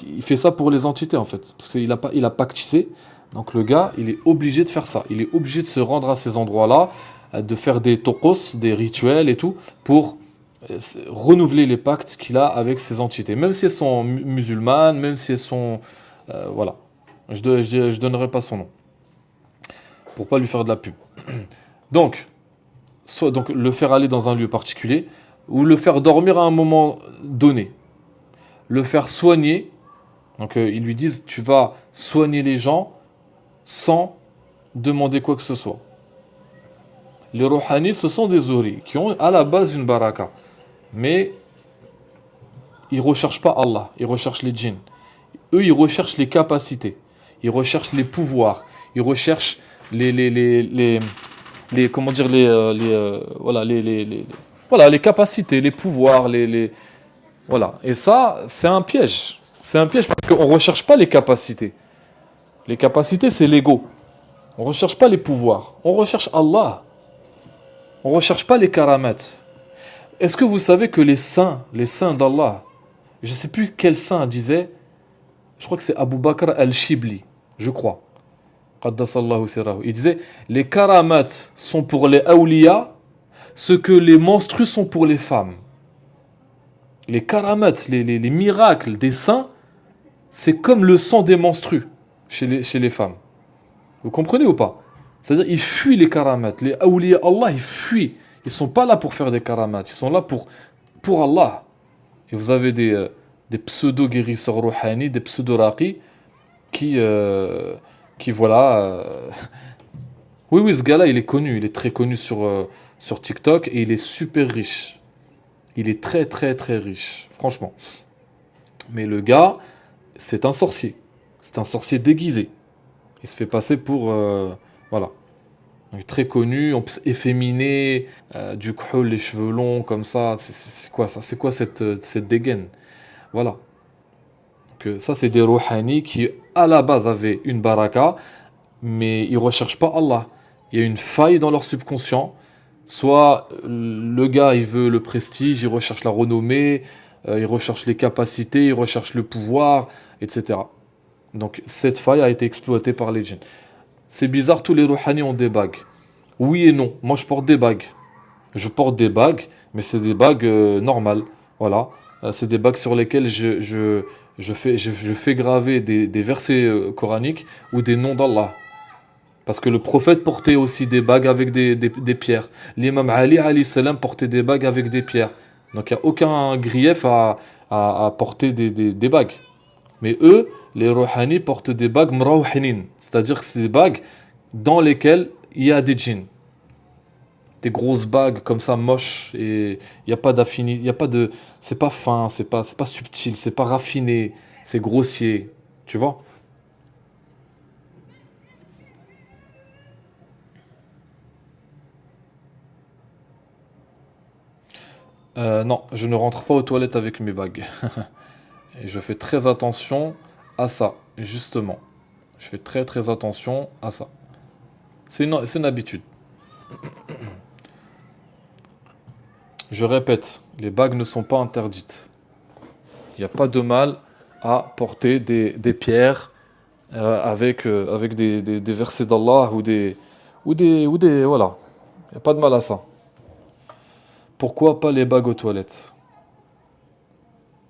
Il fait ça pour les entités, en fait. Parce qu'il a pactisé. Donc le gars, il est obligé de faire ça. Il est obligé de se rendre à ces endroits-là, de faire des tokos, des rituels et tout, pour renouveler les pactes qu'il a avec ces entités. Même si elles sont musulmanes, même si elles sont... voilà. Je donnerai pas son nom. Pour pas lui faire de la pub. Donc, soit donc le faire aller dans un lieu particulier, ou le faire dormir à un moment donné. Le faire soigner. Donc ils lui disent, tu vas soigner les gens sans demander quoi que ce soit. Les Rouhani, ce sont des Zuhri qui ont à la base une baraka. Mais ils ne recherchent pas Allah, ils recherchent les djinns. Eux, ils recherchent les capacités, ils recherchent les pouvoirs, ils recherchent comment dire, voilà, les capacités, les pouvoirs, voilà. Et ça, c'est un piège. C'est un piège parce qu'on ne recherche pas les capacités. Les capacités, c'est l'ego. On ne recherche pas les pouvoirs. On recherche Allah. On ne recherche pas les karamats. Est-ce que vous savez que les saints d'Allah, je ne sais plus quel saint disait, je crois que c'est Abu Bakr al-Shibli, je crois. Qaddasallahu sirahu. Il disait, les karamats sont pour les awliya, ce que les menstrues sont pour les femmes. Les karamats, les miracles des saints, c'est comme le sang des menstrues chez les femmes. Vous comprenez ou pas? C'est-à-dire, ils fuient les karamats. Les awliya Allah, ils fuient. Ils ne sont pas là pour faire des karamats. Ils sont là pour Allah. Et vous avez des pseudo-guérisseurs rouhani, des pseudo-raqis, qui voilà... Oui, ce gars-là, il est connu. Il est très connu sur TikTok et il est super riche. Il est très, très, très riche. Franchement. Mais le gars, c'est un sorcier. C'est un sorcier déguisé. Il se fait passer pour... voilà. Donc, très connu, en plus efféminé, du khol, les cheveux longs, comme ça. C'est quoi ça? C'est quoi cette dégaine? Voilà. Donc, ça, c'est des rouhani qui, à la base, avaient une baraka, mais ils ne recherchent pas Allah. Il y a une faille dans leur subconscient. Soit le gars, il veut le prestige, il recherche la renommée, il recherche les capacités, il recherche le pouvoir, etc. Donc, cette faille a été exploitée par les djinns. C'est bizarre, tous les rouhani ont des bagues. Oui et non. Moi, je porte des bagues. Je porte des bagues, mais c'est des bagues normales. Voilà. C'est des bagues sur lesquelles je fais graver des versets coraniques ou des noms d'Allah. Parce que le prophète portait aussi des bagues avec des pierres. L'imam Ali, alayhi salam, portait des bagues avec des pierres. Donc, il n'y a aucun grief à porter des bagues. Mais eux, les rouhani portent des bagues mrawhinin, c'est-à-dire que c'est des bagues dans lesquelles il y a des djinns. Des grosses bagues comme ça, moches, et il n'y a pas d'affinité, il y a pas de... C'est pas fin, c'est pas subtil, c'est pas raffiné, c'est grossier, tu vois? Non, je ne rentre pas aux toilettes avec mes bagues. Et je fais très attention à ça, justement. Je fais très très attention à ça. C'est une habitude. Je répète, les bagues ne sont pas interdites. Il n'y a pas de mal à porter des pierres avec des versets d'Allah voilà. Il n'y a pas de mal à ça. Pourquoi pas les bagues aux toilettes?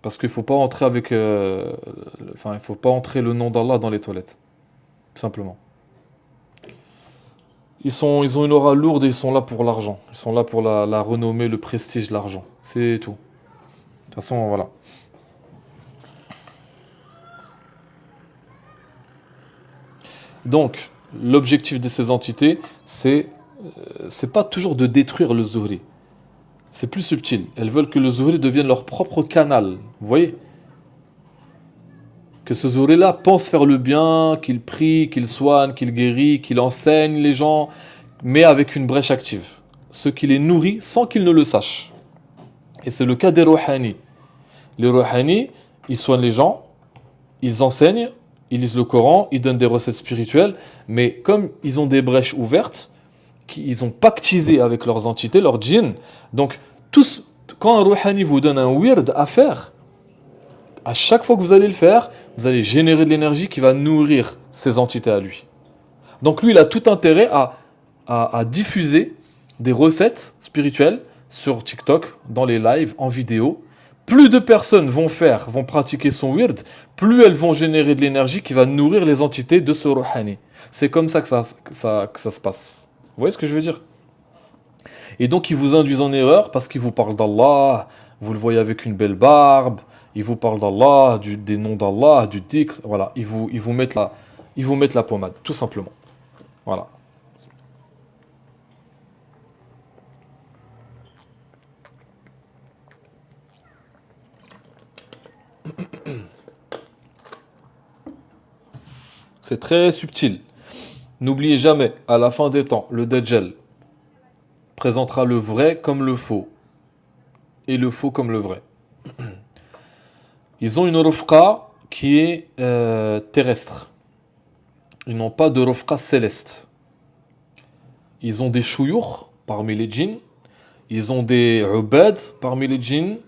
Parce qu'il faut pas entrer il faut pas entrer le nom d'Allah dans les toilettes, tout simplement. Ils ont une aura lourde et ils sont là pour l'argent. Ils sont là pour la renommée, le prestige, l'argent. C'est tout. De toute façon, voilà. Donc, l'objectif de ces entités, c'est pas toujours de détruire le Zuhri. C'est plus subtil. Elles veulent que le Zuhri devienne leur propre canal. Vous voyez? Que ce Zuhri-là pense faire le bien, qu'il prie, qu'il soigne, qu'il guérit, qu'il enseigne les gens, mais avec une brèche active. Ce qui les nourrit sans qu'ils ne le sachent. Et c'est le cas des Rouhani. Les Rouhani, ils soignent les gens, ils enseignent, ils lisent le Coran, ils donnent des recettes spirituelles, mais comme ils ont des brèches ouvertes, ils ont pactisé avec leurs entités, leurs djinns, donc quand un Rouhani vous donne un weird à faire, à chaque fois que vous allez le faire, vous allez générer de l'énergie qui va nourrir ces entités à lui. Donc lui, il a tout intérêt à diffuser des recettes spirituelles sur TikTok, dans les lives, en vidéo. Plus de personnes vont pratiquer son weird, plus elles vont générer de l'énergie qui va nourrir les entités de ce Rouhani. C'est comme ça que ça se passe. Vous voyez ce que je veux dire? Et donc, ils vous induisent en erreur parce qu'ils vous parlent d'Allah, vous le voyez avec une belle barbe, ils vous parlent d'Allah, des noms d'Allah, du dhikr, voilà. Ils vous mettent la pommade, tout simplement. Voilà. C'est très subtil. N'oubliez jamais, à la fin des temps, le Dajjal présentera le vrai comme le faux, et le faux comme le vrai. Ils ont une rufqa qui est terrestre. Ils n'ont pas de rufqa céleste. Ils ont des chouyours parmi les djinns. Ils ont des ubad parmi les djinns.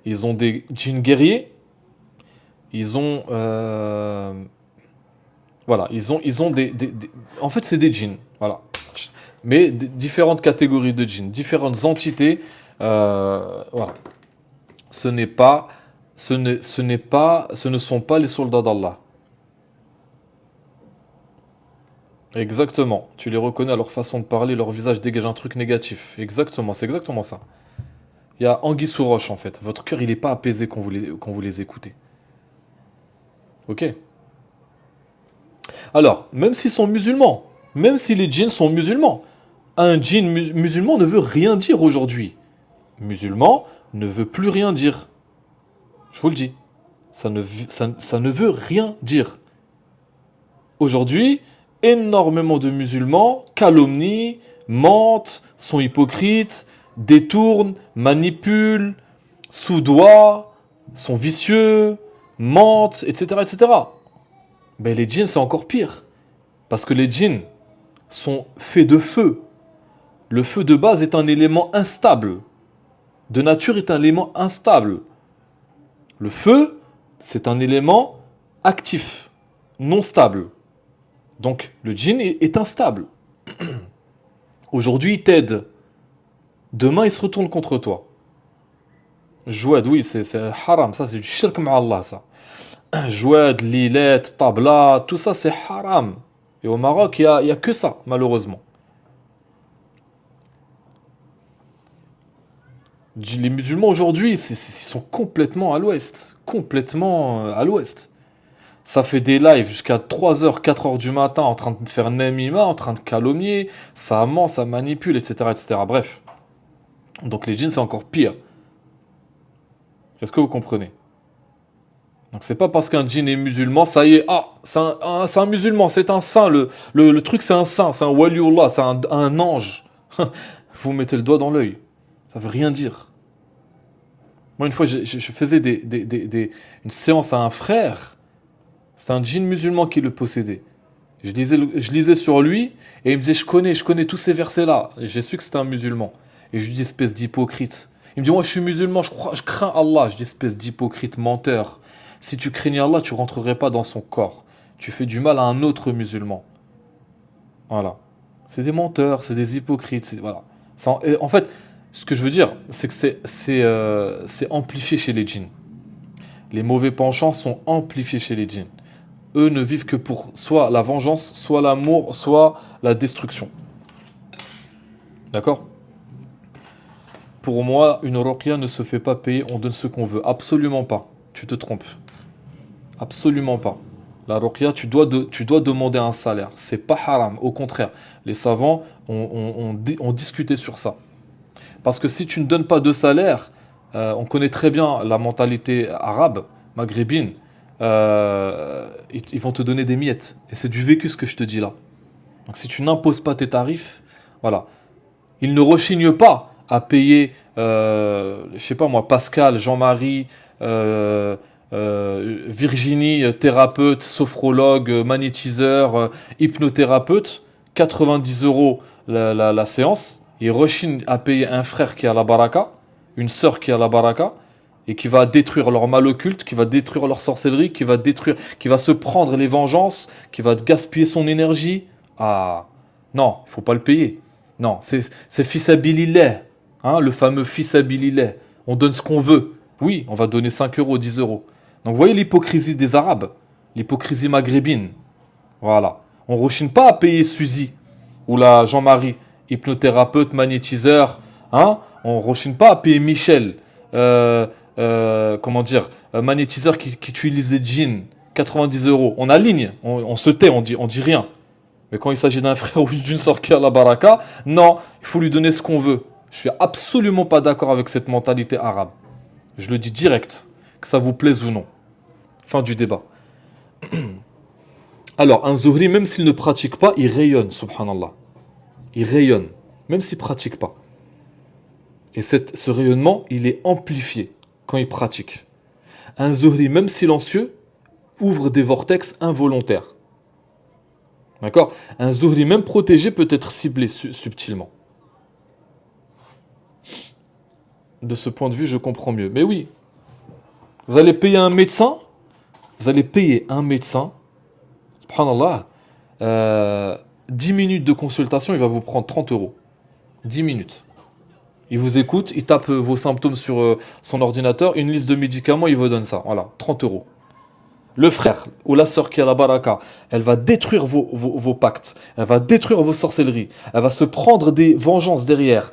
Ils ont des djinns guerriers. Ils ont... voilà, ils ont en fait, c'est des djinns. Voilà. Mais différentes catégories de djinns, différentes entités. Voilà. Ce ne sont pas les soldats d'Allah. Exactement. Tu les reconnais à leur façon de parler, leur visage dégage un truc négatif. Exactement, c'est exactement ça. Il y a anguille sous roche en fait. Votre cœur, il n'est pas apaisé quand vous les écoutez. Ok? Alors, même s'ils sont musulmans, même si les djinns sont musulmans, un djinn musulman ne veut rien dire aujourd'hui. Musulman ne veut plus rien dire. Je vous le dis. Ça ne veut rien dire. Aujourd'hui, énormément de musulmans calomnient, mentent, sont hypocrites, détournent, manipulent, soudoient, sont vicieux, mentent, etc., etc. Mais les djinns, c'est encore pire. Parce que les djinns sont faits de feu. Le feu de base est un élément instable. De nature est un élément instable. Le feu, c'est un élément actif, non stable. Donc le djinn est instable. Aujourd'hui, il t'aide. Demain, il se retourne contre toi. Jouad, oui, c'est haram. Ça, c'est du shirk ma'Allah, ça. Jouad, lilet, tabla, tout ça, c'est haram. Et au Maroc, il y a que ça, malheureusement. Les musulmans aujourd'hui, ils sont complètement à l'ouest. Complètement à l'ouest. Ça fait des lives jusqu'à 3 heures, 4 heures du matin en train de faire namima, en train de calomnier, ça ment, ça manipule, etc., etc. Bref. Donc les djinns, c'est encore pire. Est-ce que vous comprenez? Donc c'est pas parce qu'un djinn est musulman, ça y est, c'est un musulman, c'est un saint, le truc c'est un saint, c'est un waliullah, c'est un ange. Vous mettez le doigt dans l'œil. Ça veut rien dire. Moi une fois, je faisais une séance à un frère. C'est un djinn musulman qui le possédait. Je lisais sur lui et il me disait je connais tous ces versets-là. Et j'ai su que c'était un musulman. Et je lui dis espèce d'hypocrite. Il me dit moi je suis musulman, je crains Allah. Je dis espèce d'hypocrite menteur. Si tu craignais Allah, tu rentrerais pas dans son corps. Tu fais du mal à un autre musulman. Voilà. C'est des menteurs, c'est des hypocrites. Voilà. En fait, ce que je veux dire, c'est que c'est amplifié chez les djinns. Les mauvais penchants sont amplifiés chez les djinns. Eux ne vivent que pour soit la vengeance, soit l'amour, soit la destruction. D'accord? Pour moi, une ruqya ne se fait pas payer, on donne ce qu'on veut. Absolument pas. Tu te trompes. Absolument pas. La ruqya, tu dois demander un salaire. C'est pas haram. Au contraire, les savants ont discuté sur ça. Parce que si tu ne donnes pas de salaire, on connaît très bien la mentalité arabe, maghrébine, ils vont te donner des miettes. Et c'est du vécu ce que je te dis là. Donc si tu n'imposes pas tes tarifs, voilà. Ils ne rechignent pas à payer, je sais pas moi, Pascal, Jean-Marie, Virginie, thérapeute, sophrologue, magnétiseur, hypnothérapeute, 90 euros la séance. Ils rechignent à payer un frère qui a la baraka, une sœur qui a la baraka, et qui va détruire leur mal occulte, qui va détruire leur sorcellerie, qui va se prendre les vengeances, qui va gaspiller son énergie. Ah, non, il faut pas le payer. Non, c'est fisabilillah, hein, le fameux fisabilillah. On donne ce qu'on veut. Oui, on va donner 5 euros, 10 euros. Donc vous voyez l'hypocrisie des Arabes, l'hypocrisie maghrébine. Voilà. On ne rechigne pas à payer Suzy ou la Jean-Marie, hypnothérapeute, magnétiseur. Hein, on ne rechigne pas à payer Michel, magnétiseur qui utilise des djinns, 90 euros. On aligne, on se tait, on dit rien. Mais quand il s'agit d'un frère ou d'une sœur qui a la baraka, non, il faut lui donner ce qu'on veut. Je suis absolument pas d'accord avec cette mentalité arabe. Je le dis direct, que ça vous plaise ou non. Fin du débat. Alors, un Zuhri, même s'il ne pratique pas, il rayonne, subhanallah. Il rayonne, même s'il ne pratique pas. Et ce rayonnement, il est amplifié quand il pratique. Un Zuhri, même silencieux, ouvre des vortex involontaires. D'accord? Un Zuhri, même protégé, peut être ciblé subtilement. De ce point de vue, je comprends mieux. Mais oui, vous allez payer un médecin, subhanallah, 10 minutes de consultation, il va vous prendre 30 euros. 10 minutes. Il vous écoute, il tape vos symptômes sur son ordinateur, une liste de médicaments, il vous donne ça. Voilà, 30 euros. Le frère ou la sœur qui a la baraka, elle va détruire vos pactes, elle va détruire vos sorcelleries, elle va se prendre des vengeances derrière.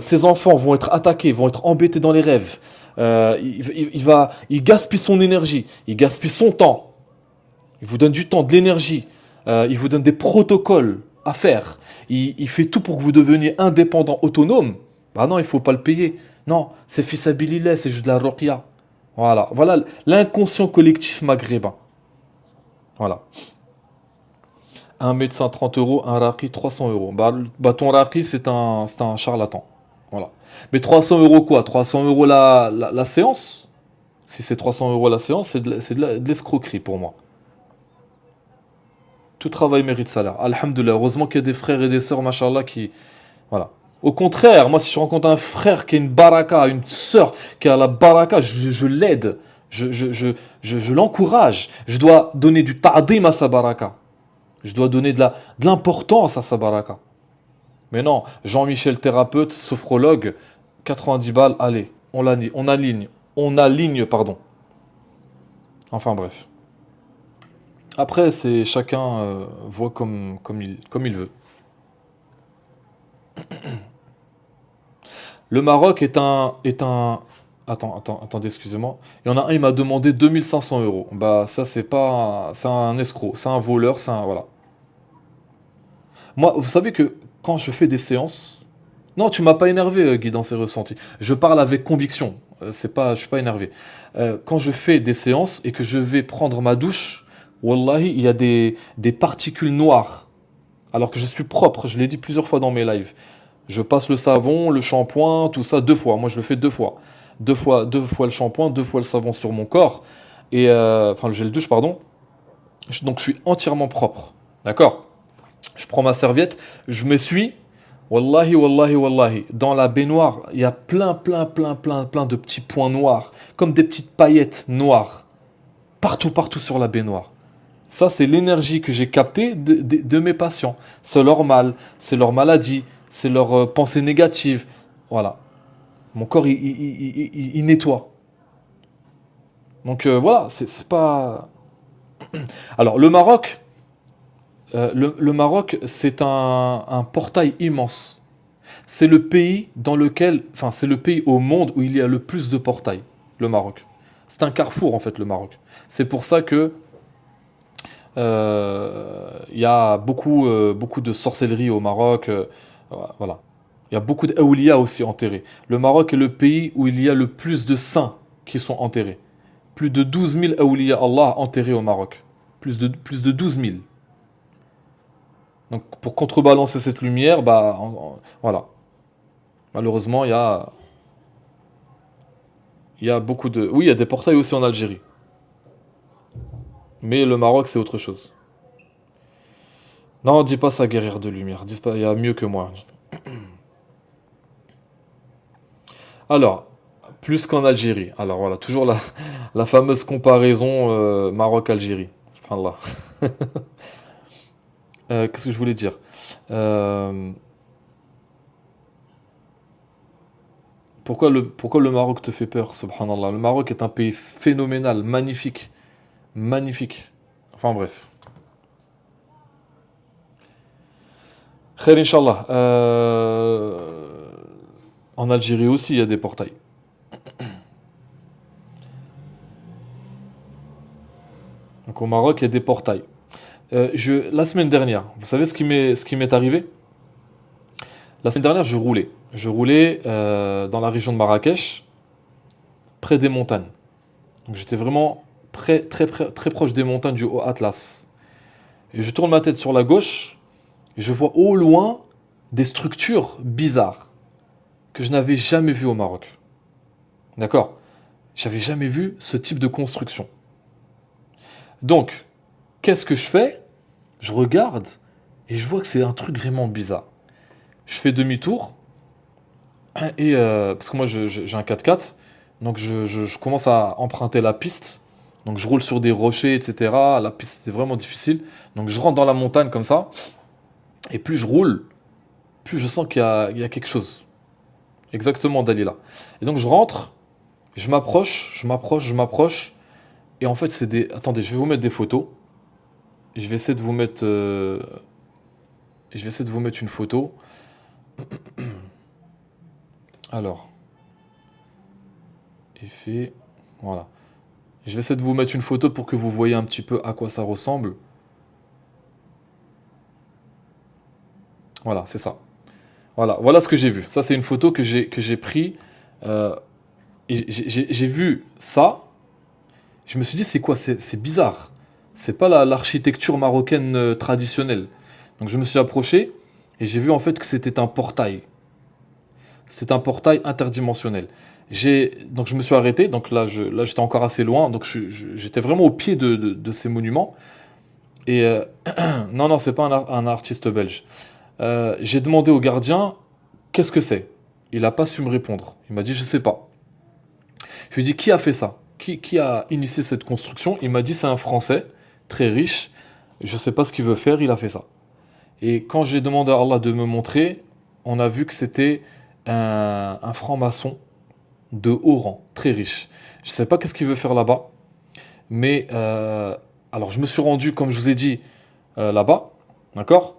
Ses enfants vont être attaqués, vont être embêtés dans les rêves. Il gaspille son énergie, il gaspille son temps. Il vous donne du temps, de l'énergie. Il vous donne des protocoles à faire. Il fait tout pour que vous deveniez indépendant, autonome. Bah non, il ne faut pas le payer. Non, c'est fisabilillah, c'est juste de la ruqya. Voilà l'inconscient collectif maghrébin. Voilà. Un médecin 30 euros, un raqi 300 euros. Ton raqi c'est un charlatan. Voilà. Mais 300 euros quoi? 300 euros la séance? Si c'est 300 euros la séance, c'est de l'escroquerie pour moi. Tout travail mérite salaire. Alhamdoulilah. Heureusement qu'il y a des frères et des sœurs, machallah, qui... Voilà. Au contraire, moi, si je rencontre un frère qui a une baraka, une sœur qui a la baraka, je l'aide. Je l'encourage. Je dois donner du ta'dim à sa baraka. Je dois donner de l'importance à sa baraka. Mais non, Jean-Michel, thérapeute, sophrologue, 90 balles, allez, on aligne, pardon. Enfin bref. Après, c'est chacun voit comme il veut. Le Maroc est un... Attendez, excusez-moi. Il y en a un, il m'a demandé 2500 euros. Bah, ça, c'est un escroc, c'est un voleur, voilà. Moi, vous savez que quand je fais des séances... Non, tu m'as pas énervé, Guy, dans ses ressentis. Je parle avec conviction. Je suis pas énervé. Quand je fais des séances et que je vais prendre ma douche, wallahi, il y a des particules noires. Alors que je suis propre, je l'ai dit plusieurs fois dans mes lives. Je passe le savon, le shampoing, tout ça 2 fois. Moi, je le fais 2 fois. 2 fois le shampoing, 2 fois le savon sur mon corps. Et, enfin, le gel douche, pardon. Donc je suis entièrement propre. D'accord? Je prends ma serviette, je m'essuie. Wallahi, wallahi, wallahi. Dans la baignoire, il y a plein de petits points noirs, comme des petites paillettes noires, partout sur la baignoire. Ça, c'est l'énergie que j'ai captée de mes patients. C'est leur mal, c'est leur maladie, c'est leur pensée négative. Voilà. Mon corps, il nettoie. Donc voilà, c'est pas. Alors, le Maroc, c'est un portail immense. C'est le pays dans lequel, enfin, c'est le pays au monde où il y a le plus de portails, le Maroc. C'est un carrefour en fait, le Maroc. C'est pour ça que il y a beaucoup de sorcellerie au Maroc. Voilà. Il y a beaucoup d'Aouliya aussi enterrés. Le Maroc est le pays où il y a le plus de saints qui sont enterrés. Plus de 12 000 Aouliya Allah enterrés au Maroc. Plus de 12 000. Donc pour contrebalancer cette lumière, bah voilà. Malheureusement, il y a beaucoup de. Oui, il y a des portails aussi en Algérie. Mais le Maroc, c'est autre chose. Non, dis pas ça, guerrière de lumière. Dis pas, il y a mieux que moi. Alors, plus qu'en Algérie. Alors voilà, toujours la fameuse comparaison Maroc-Algérie. Subhanallah. Qu'est-ce que je voulais dire? Euh, pourquoi le Maroc te fait peur, subhanallah? Le Maroc est un pays phénoménal, magnifique. Magnifique. Enfin bref. Khair, Inch'Allah. En Algérie aussi, il y a des portails. Donc au Maroc, il y a des portails. La semaine dernière, vous savez ce qui m'est arrivé? La semaine dernière, je roulais. Je roulais dans la région de Marrakech, près des montagnes. Donc j'étais vraiment très proche des montagnes du Haut Atlas. Et je tourne ma tête sur la gauche, et je vois au loin des structures bizarres que je n'avais jamais vues au Maroc. D'accord? J'avais jamais vu ce type de construction. Donc, qu'est-ce que je fais? Je regarde et je vois que c'est un truc vraiment bizarre. Je fais demi-tour et parce que moi j'ai un 4x4, donc je commence à emprunter la piste. Donc je roule sur des rochers, etc. La piste était vraiment difficile. Donc je rentre dans la montagne comme ça. Et plus je roule, plus je sens qu'il y a quelque chose. Exactement, Dalila. Et donc je rentre, je m'approche. Et en fait, c'est des. Attendez, je vais vous mettre des photos. Je vais essayer de vous mettre. Je vais essayer de vous mettre une photo. Alors, effet. Voilà. Je vais essayer de vous mettre une photo pour que vous voyez un petit peu à quoi ça ressemble. Voilà, c'est ça. Voilà ce que j'ai vu. Ça, c'est une photo que j'ai pris. euh, et j'ai vu ça. Je me suis dit, c'est quoi? C'est bizarre. C'est pas l'architecture marocaine traditionnelle. Donc je me suis approché et j'ai vu en fait que c'était un portail. C'est un portail interdimensionnel. Donc je me suis arrêté. Donc là j'étais encore assez loin. Donc j'étais vraiment au pied de ces monuments. Et non, non, c'est pas un artiste belge. J'ai demandé au gardien, qu'est-ce que c'est? Il n'a pas su me répondre. Il m'a dit, je sais pas. Je lui ai dit, qui a fait ça? Qui a initié cette construction? Il m'a dit, c'est un Français, très riche. Je sais pas ce qu'il veut faire, il a fait ça. Et quand j'ai demandé à Allah de me montrer, on a vu que c'était un franc-maçon de haut rang, très riche. Je sais pas qu'est-ce qu'il veut faire là-bas, mais alors je me suis rendu, comme je vous ai dit, là-bas, d'accord?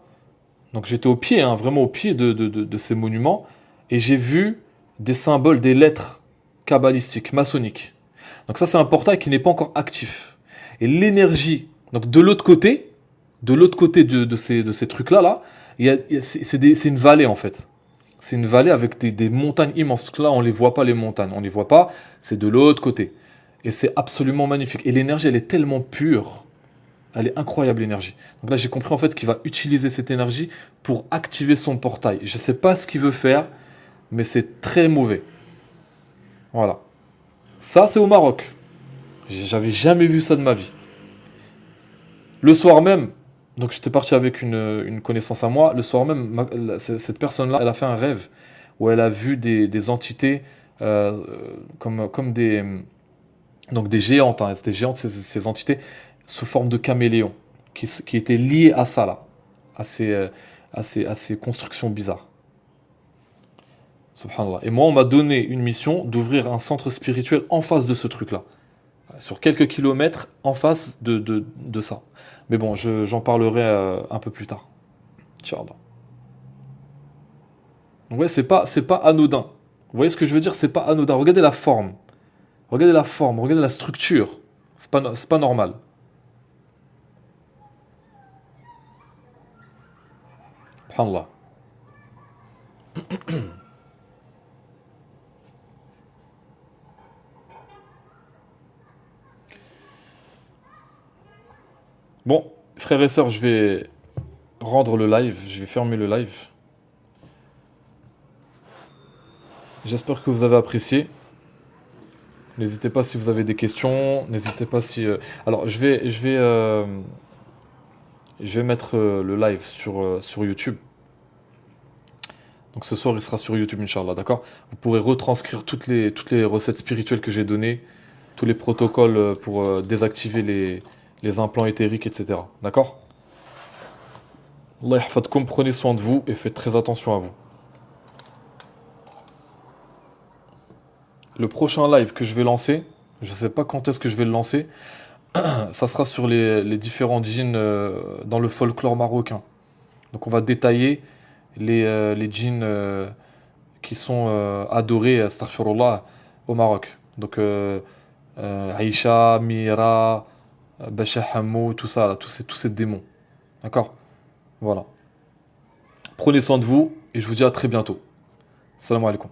Donc j'étais au pied, hein, vraiment au pied de ces monuments, et j'ai vu des symboles, des lettres kabbalistiques, maçonniques. Donc ça, c'est un portail qui n'est pas encore actif. Et l'énergie, donc de l'autre côté de ces trucs-là, là, c'est une vallée en fait. C'est une vallée avec des montagnes immenses. Parce que là, on ne les voit pas, les montagnes. On ne les voit pas, c'est de l'autre côté. Et c'est absolument magnifique. Et l'énergie, elle est tellement pure. Elle est incroyable, l'énergie. Donc là, j'ai compris en fait qu'il va utiliser cette énergie pour activer son portail. Je ne sais pas ce qu'il veut faire, mais c'est très mauvais. Voilà. Ça, c'est au Maroc. J'avais jamais vu ça de ma vie. Le soir même, donc j'étais parti avec une connaissance à moi, le soir même, cette personne-là, elle a fait un rêve où elle a vu des entités comme donc des géantes, hein, c'était géantes ces entités sous forme de caméléons qui étaient liées à ça là, à ces constructions bizarres. Subhanallah. Et moi, on m'a donné une mission d'ouvrir un centre spirituel en face de ce truc-là, sur quelques kilomètres en face de ça. Mais bon, j'en parlerai un peu plus tard. Inch'Allah. Donc ouais, c'est pas anodin. Vous voyez ce que je veux dire? C'est pas anodin. Regardez la forme. Regardez la forme, regardez la structure. C'est pas normal. Subhanallah. Bon, frères et sœurs, je vais rendre le live. Je vais fermer le live. J'espère que vous avez apprécié. N'hésitez pas si vous avez des questions. N'hésitez pas si. Alors, je vais mettre le live sur YouTube. Donc ce soir, il sera sur YouTube, Inch'Allah, d'accord? Vous pourrez retranscrire toutes les recettes spirituelles que j'ai données, tous les protocoles pour désactiver les implants éthériques, etc. D'accord? Allah yahfadkoum, prenez soin de vous et faites très attention à vous. Le prochain live que je vais lancer, je ne sais pas quand est-ce que je vais le lancer, ça sera sur les différents djinns dans le folklore marocain. Donc on va détailler les djinns qui sont adorés, astaghfirullah, au Maroc. Donc Aïcha, Mira, Bacha Hamou, tout ça, là, tous ces démons. D'accord? Voilà. Prenez soin de vous et je vous dis à très bientôt. Salam alaikum.